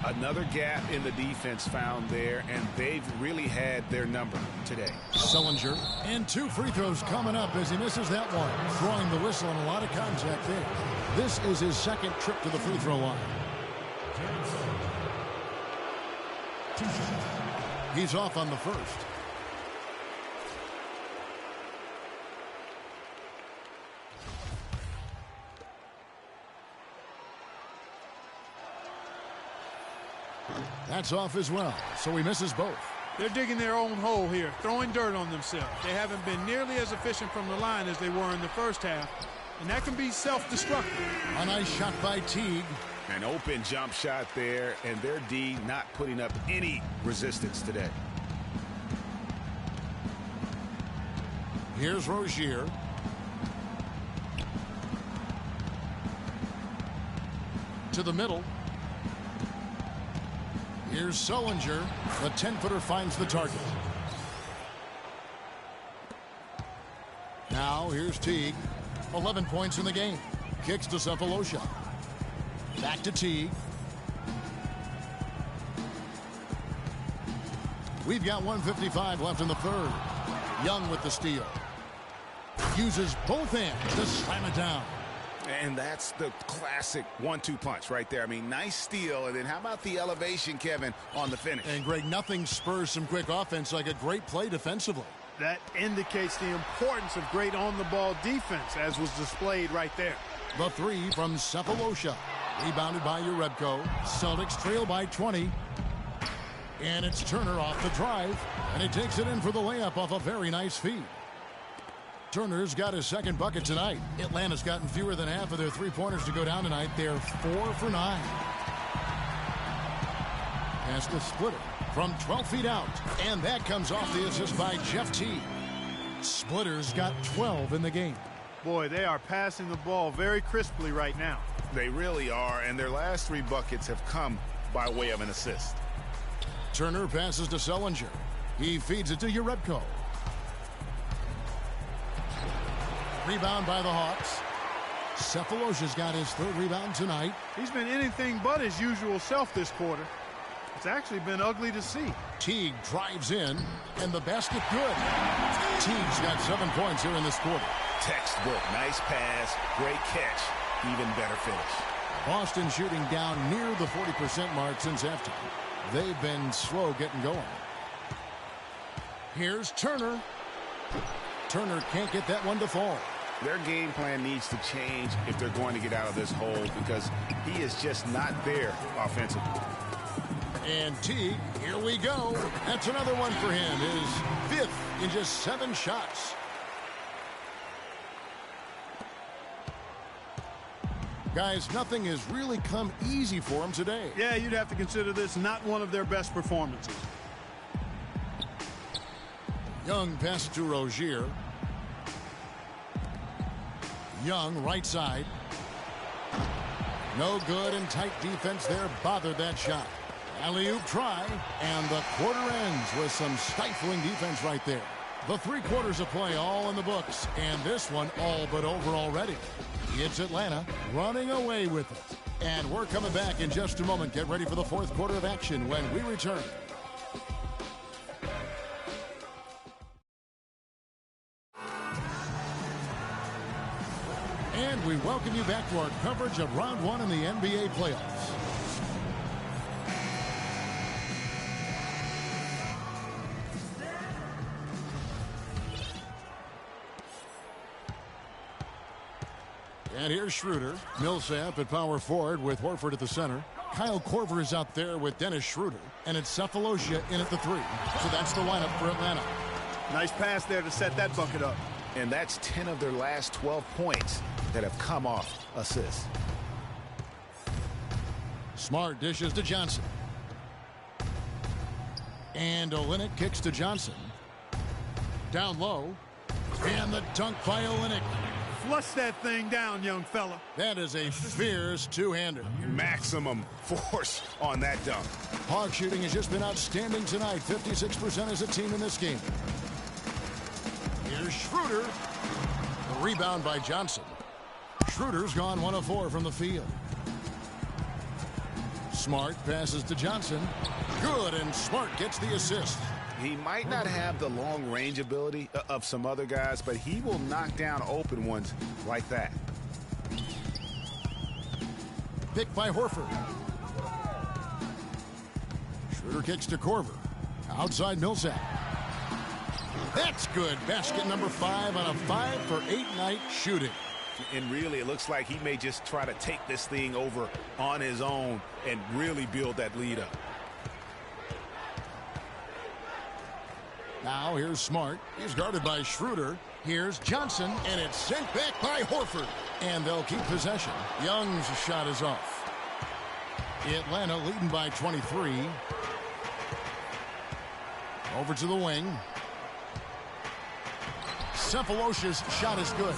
Another gap in the defense found there, and they've really had their number today. Sullinger, and 2 free throws coming up as he misses that one. Throwing the whistle and a lot of contact there. This is his second trip to the free throw line. He's off on the first. That's off as well, so he misses both. They're digging their own hole here, throwing dirt on themselves. They haven't been nearly as efficient from the line as they were in the first half, and that can be self-destructive. A nice shot by Teague. An open jump shot there, and their D not putting up any resistance today. Here's Rozier. To the middle. Here's Sullinger. The 10-footer finds the target. Now here's Teague. 11 points in the game. Kicks to Sefolosha. Back to Teague. We've got 1:55 left in the third. Young with the steal. Uses both hands to slam it down. And that's the classic 1-2 punch right there. I mean, nice steal. And then how about the elevation, Kevin, on the finish? And, Greg, nothing spurs some quick offense like a great play defensively. That indicates the importance of great on-the-ball defense, as was displayed right there. The 3 from Sefolosha. Rebounded by Urebko. Celtics trail by 20. And it's Turner off the drive. And he takes it in for the layup off a very nice feed. Turner's got his second bucket tonight. Atlanta's gotten fewer than half of their three-pointers to go down tonight. They're 4 for 9. Pass the Splitter from 12 feet out. And that comes off the assist by Jeff Teague. Splitter's got 12 in the game. Boy, they are passing the ball very crisply right now. They really are, and their last 3 buckets have come by way of an assist. Turner passes to Sullinger. He feeds it to Urebko. Rebound by the Hawks. Sefolosha's got his 3rd rebound tonight. He's been anything but his usual self this quarter. It's actually been ugly to see. Teague drives in, and the basket good. Teague's got 7 points here in this quarter. Textbook. Nice pass. Great catch. Even better finish. Boston shooting down near the 40% mark since halftime. They've been slow getting going. Here's Turner. Turner can't get that one to fall. Their game plan needs to change if they're going to get out of this hole, because he is just not there offensively. And Teague, here we go. That's another one for him. His 5th in just 7 shots. Guys, nothing has really come easy for him today. Yeah, you'd have to consider this not one of their best performances. Young pass to Rozier. Young, right side. No good, and tight defense there bothered that shot. Alley-oop try, and the quarter ends with some stifling defense right there. The 3 quarters of play all in the books, and this one all but over already. It's Atlanta running away with it. And we're coming back in just a moment. Get ready for the 4th quarter of action when we return. And we welcome you back to our coverage of round 1 in the NBA playoffs. And here's Schroeder. Millsap at power forward with Horford at the center. Kyle Korver is out there with Dennis Schroeder. And it's Sefolosha in at the 3. So that's the lineup for Atlanta. Nice pass there to set that bucket up. And that's 10 of their last 12 points that have come off assists. Smart dishes to Johnson. And Olynyk kicks to Johnson. down low. And the dunk by Olynyk. Flush that thing down, young fella. That is a fierce two-hander. Maximum force on that dunk. Hawk shooting has just been outstanding tonight. 56% as a team in this game. Here's Schroeder. The rebound by Johnson. Schroeder's gone 1 of 4 from the field. Smart passes to Johnson. Good, and Smart gets the assist. He might not have the long range ability of some other guys, but he will knock down open ones like that. Picked by Horford. Schroeder kicks to Korver. Outside Millsap. That's good. Basket number 5 on a 5-for-8 night shooting. And really, it looks like he may just try to take this thing over on his own and really build that lead up. Now here's Smart. He's guarded by Schroeder. Here's Johnson, and it's sent back by Horford. And they'll keep possession. Young's shot is off. Atlanta leading by 23. Over to the wing. Cephalosha's shot is good.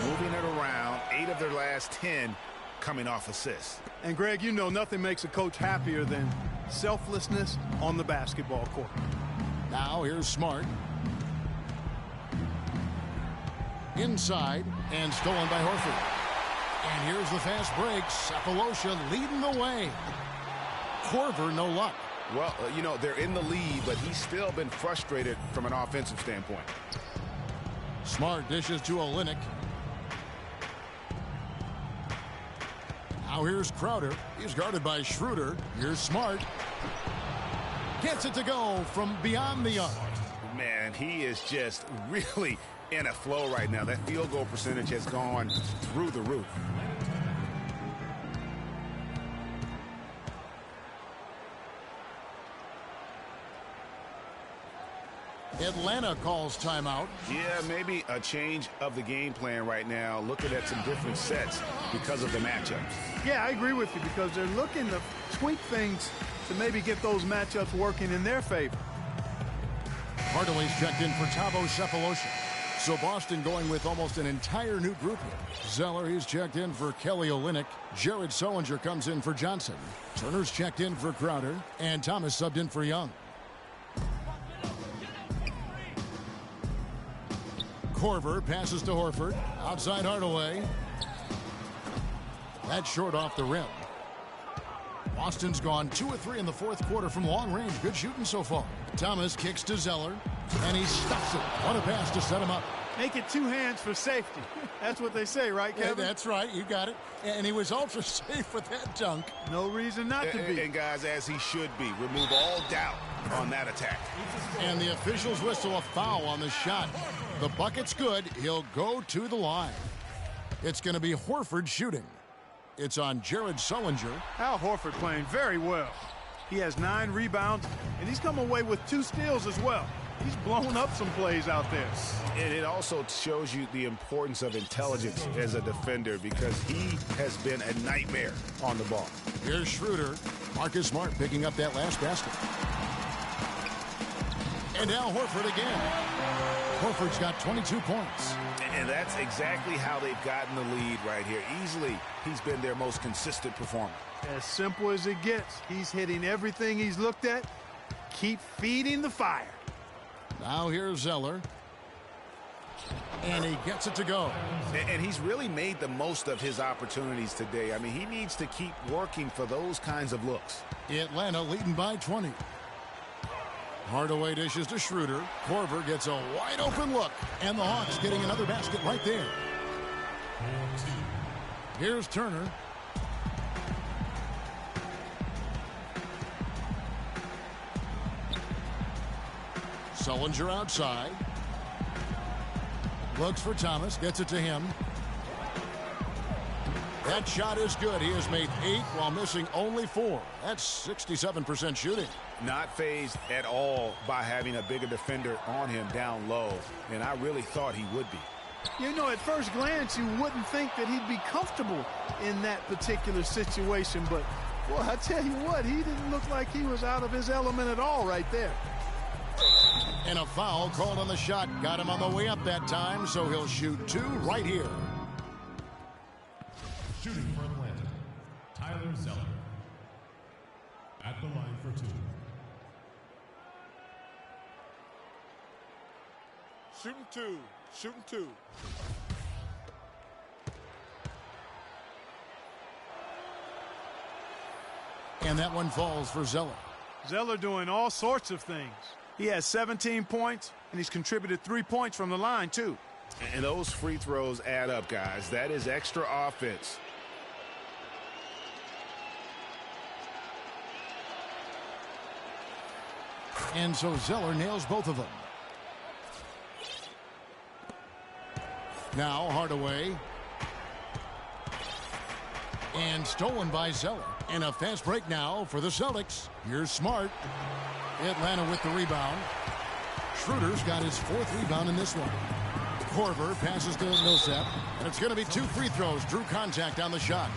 Moving it around, 8 of their last 10 coming off assists. And Greg, you know nothing makes a coach happier than selflessness on the basketball court. Now here's Smart. Inside and stolen by Horford. And here's the fast break. Cephalosha leading the way. Korver, no luck. Well, you know, they're in the lead, but he's still been frustrated from an offensive standpoint. Smart dishes to Olynyk. Now here's Crowder. He's guarded by Schroeder. Here's Smart. Gets it to go from beyond the arc. Man, he is just really in a flow right now. That field goal percentage has gone through the roof. Atlanta calls timeout. Yeah, maybe a change of the game plan right now, looking at some different sets because of the matchups. Yeah, I agree with you because they're looking to tweak things to maybe get those matchups working in their favor. Hardaway's checked in for Thabo Cephalosha. So Boston going with almost an entire new group here. Zeller, he's checked in for Kelly Olynyk. Jared Sullinger comes in for Johnson. Turner's checked in for Crowder. And Thomas subbed in for Young. Korver passes to Horford. Outside Hardaway. That's short off the rim. Boston's gone 2 of 3 in the fourth quarter from long range. Good shooting so far. Thomas kicks to Zeller, and he stuffs it. What a pass to set him up. Make it 2 hands for safety. That's what they say, right, Kevin? Yeah, that's right. You got it. And he was ultra safe with that dunk. No reason not to be. And guys, as he should be. Remove all doubt on that attack. And the officials whistle a foul on the shot. The bucket's good. He'll go to the line. It's going to be Horford shooting. It's on Jared Sullinger. Al Horford playing very well. He has 9 rebounds, and he's come away with 2 steals as well. He's blown up some plays out there. And it also shows you the importance of intelligence as a defender because he has been a nightmare on the ball. Here's Schroeder. Marcus Smart picking up that last basket. And now Horford again. Horford's got 22 points. And that's exactly how they've gotten the lead right here. Easily, he's been their most consistent performer. As simple as it gets. He's hitting everything he's looked at. Keep feeding the fire. Now here's Zeller. And he gets it to go. And he's really made the most of his opportunities today. I mean, he needs to keep working for those kinds of looks. Atlanta leading by 20. Hardaway dishes to Schroeder. Korver gets a wide open look. And the Hawks getting another basket right there. Here's Turner. Sullinger outside. Looks for Thomas. Gets it to him. That shot is good. He has made 8 while missing only 4. That's 67% shooting. Not fazed at all by having a bigger defender on him down low. And I really thought he would be. You know, at first glance, you wouldn't think that he'd be comfortable in that particular situation. But, boy, I tell you what, he didn't look like he was out of his element at all right there. And a foul called on the shot. Got him on the way up that time, so he'll shoot 2 right here. Shooting for Atlanta, Tyler Zeller. At the line for 2. Shooting 2. Shooting 2. And that one falls for Zeller. Zeller doing all sorts of things. He has 17 points, and he's contributed 3 points from the line, too. And those free throws add up, guys. That is extra offense. And so Zeller nails both of them. Now Hardaway. And stolen by Zeller. And a fast break now for the Celtics. Here's Smart. Atlanta with the rebound. Schroeder's got his 4th rebound in this one. Korver passes to Millsap. And it's going to be 2 free throws. Drew contact on the shot.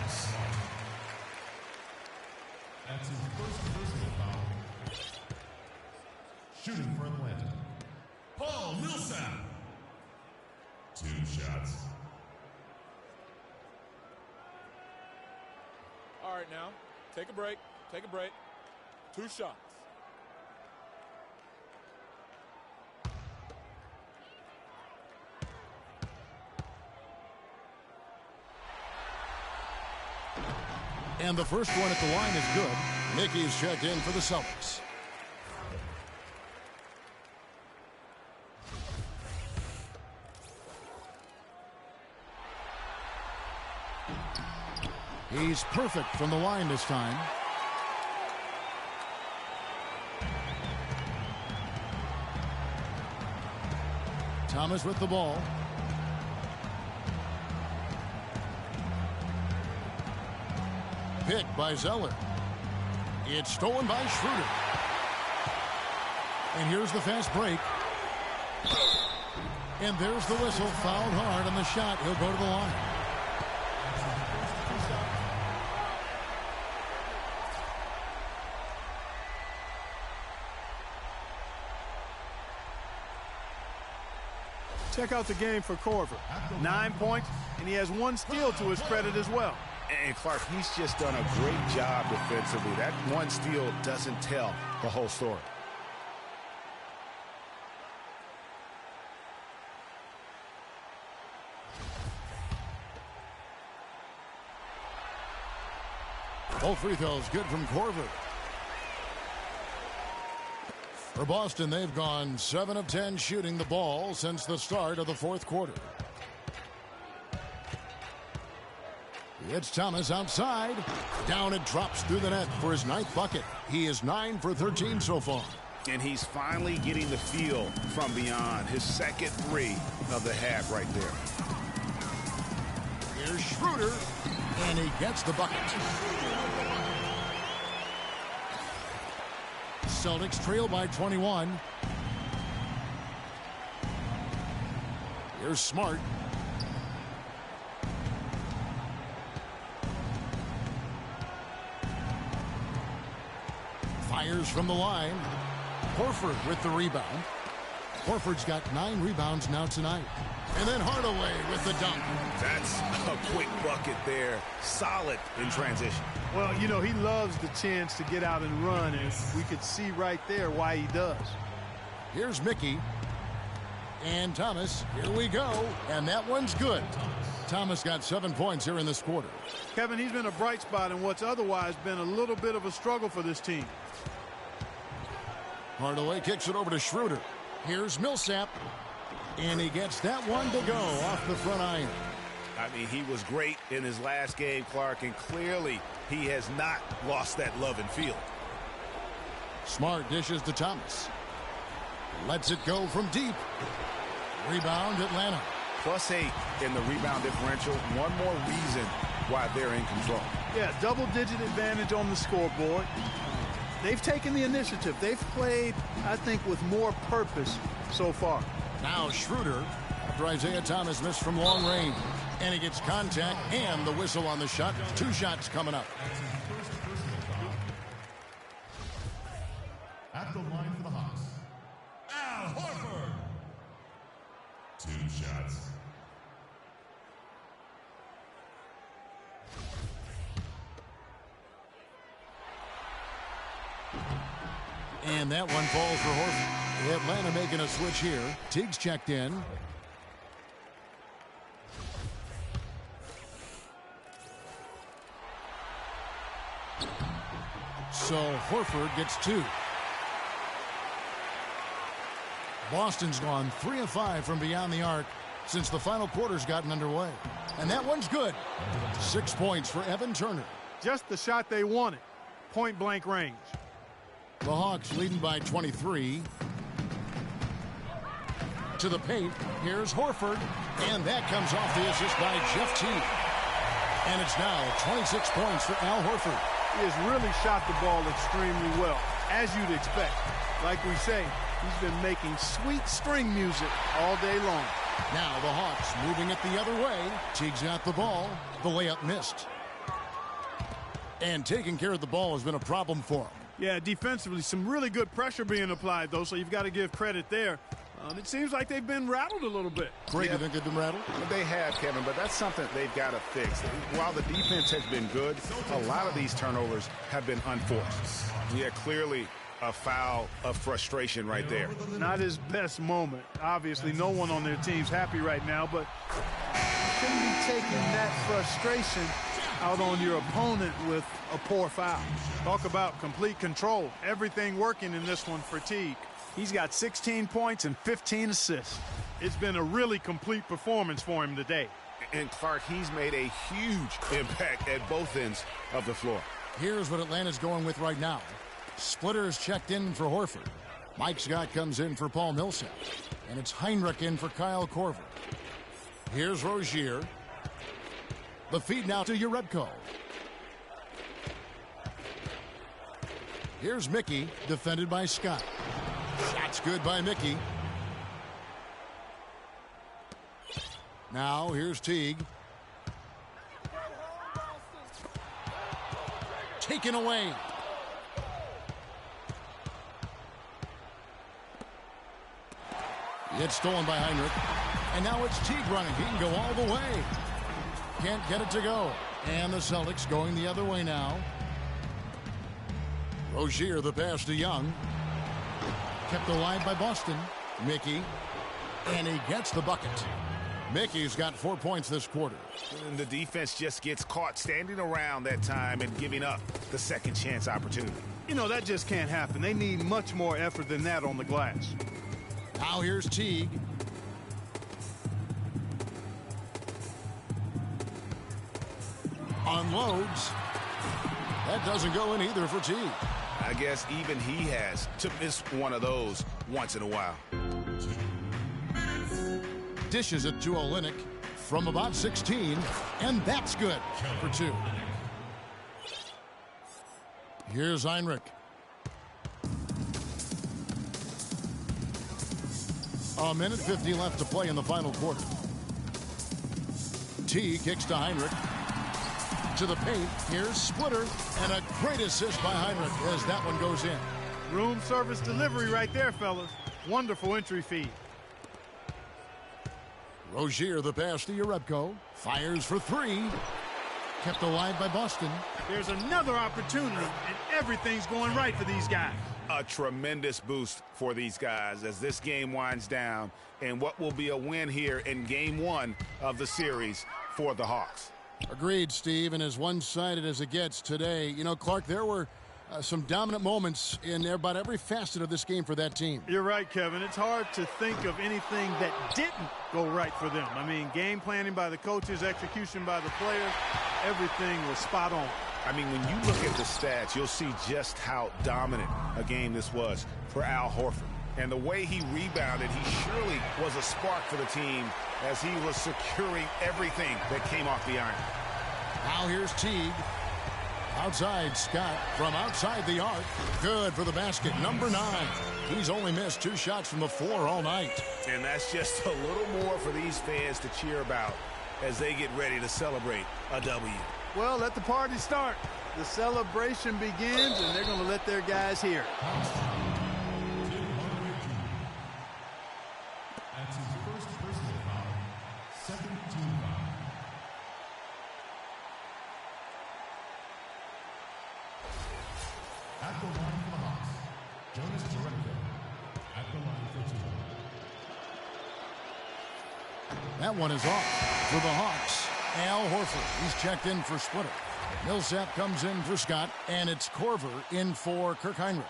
That's his first personal foul. Shooting for Atlanta, Paul Millsap. 2 shots. All right, now, take a break. Take a break. 2 shots. And the first one at the line is good. Mickey's checked in for the Celtics. He's perfect from the line this time. Thomas with the ball. Picked by Zeller. It's stolen by Schroeder. And here's the fast break. And there's the whistle. Fouled hard on the shot. He'll go to the line. Check out the game for Korver. 9 points, and he has 1 steal to his credit as well. And Clark, he's just done a great job defensively. That 1 steal doesn't tell the whole story. Both free throws good from Korver. For Boston, they've gone 7 of 10 shooting the ball since the start of the 4th quarter. It's Thomas outside. Down it drops through the net for his 9th bucket. He is 9 for 13 so far. And he's finally getting the feel from beyond. His 2nd 3 of the half right there. Here's Schroeder, and he gets the bucket. Celtics trail by 21. Here's Smart. Fires from the line. Horford with the rebound. Horford's got 9 rebounds now tonight. And then Hardaway with the dunk. That's a quick bucket there. Solid in transition. Well, you know, he loves the chance to get out and run, and we could see right there why he does. Here's Mickey. And Thomas. Here we go. And that one's good. Thomas got 7 points here in this quarter. Kevin, he's been a bright spot in what's otherwise been a little bit of a struggle for this team. Hardaway kicks it over to Schroeder. Here's Millsap. And he gets that one to go off the front iron. I mean, he was great in his last game, Clark, and clearly he has not lost that love and feel. Smart dishes to Thomas. Lets it go from deep. Rebound Atlanta. +8 in the rebound differential. One more reason why they're in control. Yeah, double-digit advantage on the scoreboard. They've taken the initiative. They've played, I think, with more purpose so far. Now Schroeder, after Isaiah Thomas missed from long range. And he gets contact and the whistle on the shot. 2 shots coming up. That's his first personal foul. At the line for the Hawks, Al Horford. 2 shots. And that one falls for Horford. Atlanta making a switch here. Teague's checked in. So Horford gets 2. Boston's gone 3 of 5 from beyond the arc since the final quarter's gotten underway. And that one's good. 6 points for Evan Turner. Just the shot they wanted. Point-blank range. The Hawks leading by 23. To the paint. Here's Horford. And that comes off the assist by Jeff Teague. And it's now 26 points for Al Horford. He has really shot the ball extremely well, as you'd expect. Like we say, he's been making sweet string music all day long. Now the Hawks moving it the other way. Teague's got the ball. The layup missed. And taking care of the ball has been a problem for him. Yeah, defensively, some really good pressure being applied, though, so you've got to give credit there. It seems like they've been rattled a little bit. Greg, you think they've been rattled? They have, Kevin, but that's something they've got to fix. While the defense has been good, a lot of these turnovers have been unforced. Yeah, clearly a foul of frustration right there. Not his best moment. Obviously, no one on their team's happy right now, but you shouldn't be taking that frustration out on your opponent with a poor foul. Talk about complete control. Everything working in this one for Teague. He's got 16 points and 15 assists. It's been a really complete performance for him today. And Clark, he's made a huge impact at both ends of the floor. Here's what Atlanta's going with right now. Splitter is checked in for Horford. Mike Scott comes in for Paul Millsap. And it's Heinrich in for Kyle Korver. Here's Rozier. The feed now to Jerebko. Here's Mickey, defended by Scott. Shot's good by Mickey. Now here's Teague. Taken away. It's stolen by Heinrich. And now it's Teague running. He can go all the way. Can't get it to go. And the Celtics going the other way now. Rozier, the pass to Young. Kept alive by Boston. Mickey. And he gets the bucket. Mickey's got 4 points this quarter. And the defense just gets caught standing around that time and giving up the second chance opportunity. You know, that just can't happen. They need much more effort than that on the glass. Now here's Teague. Unloads. That doesn't go in either for Teague. I guess even he has to miss one of those once in a while. Dishes it to Olynyk from about 16, and that's good for 2. Here's Heinrich. A minute 50 left to play in the final quarter. T kicks to Heinrich. To the paint. Here's Splitter, and a great assist by Heinrich as that one goes in. Room service delivery right there, fellas. Wonderful entry feed. Rozier, the pass to Jerebko. Fires for 3. Kept alive by Boston. There's another opportunity, and everything's going right for these guys. A tremendous boost for these guys as this game winds down, and what will be a win here in Game 1 of the series for the Hawks. Agreed, Steve, and as one-sided as it gets today. You know, Clark, there were some dominant moments in about every facet of this game for that team. You're right, Kevin. It's hard to think of anything that didn't go right for them. I mean, game planning by the coaches, execution by the players, everything was spot on. I mean, when you look at the stats, you'll see just how dominant a game this was for Al Horford. And the way he rebounded, he surely was a spark for the team as he was securing everything that came off the iron. Now here's Teague. Outside, Scott from outside the arc. Good for the basket. Number 9. He's only missed 2 shots from the floor all night. And that's just a little more for these fans to cheer about as they get ready to celebrate a W. Well, let the party start. The celebration begins, and they're going to let their guys hear. At his first personal foul, second team foul. At the line for the Hawks, Jonas Jerebko. At the line for 2. That one is off for the Hawks. Al Horford, he's checked in for Splitter. Millsap comes in for Scott, and it's Korver in for Kirk Heinrich.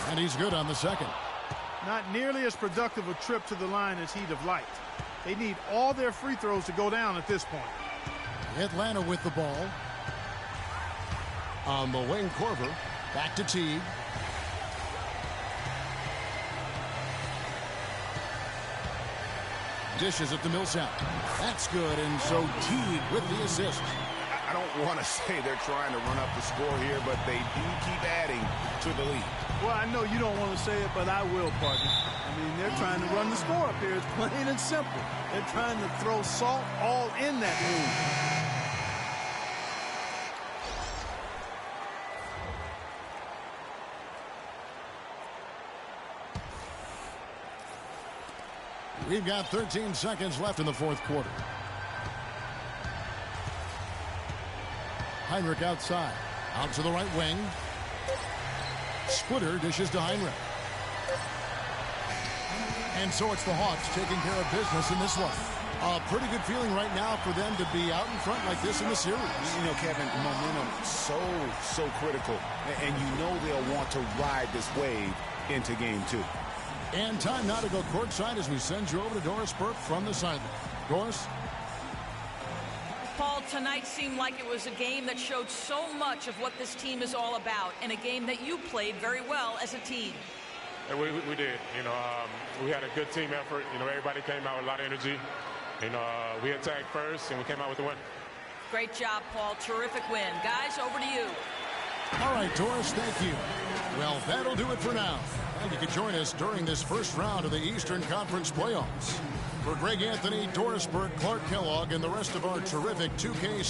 And he's good on the second. Not nearly as productive a trip to the line as he'd have liked. They need all their free throws to go down at this point. Atlanta with the ball. On the wing, Korver. Back to Teague. Dishes it to Millsap. That's good, and so Teague with the assist. I don't want to say they're trying to run up the score here, but they do keep adding to the lead. Well, I know you don't want to say it, but I will, partner. I mean, they're trying to run the score up here. It's plain and simple. They're trying to throw salt all in that wound. We've got 13 seconds left in the fourth quarter. Heinrich outside. Out to the right wing. Splitter dishes to Heinrich. And so it's the Hawks taking care of business in this one. A pretty good feeling right now for them to be out in front like this in the series. You know, Kevin, momentum so critical. And you know they'll want to ride this wave into game 2. And time now to go courtside as we send you over to Doris Burke from the sideline. Doris? Paul, tonight seemed like it was a game that showed so much of what this team is all about, and a game that you played very well as a team. We did. You know, we had a good team effort. You know, everybody came out with a lot of energy. You know, we attacked first, and we came out with the win. Great job, Paul. Terrific win. Guys, over to you. All right, Doris, thank you. Well, that'll do it for now. And you can join us during this first round of the Eastern Conference playoffs. For Greg Anthony, Doris Burke, Clark Kellogg, and the rest of our terrific 2K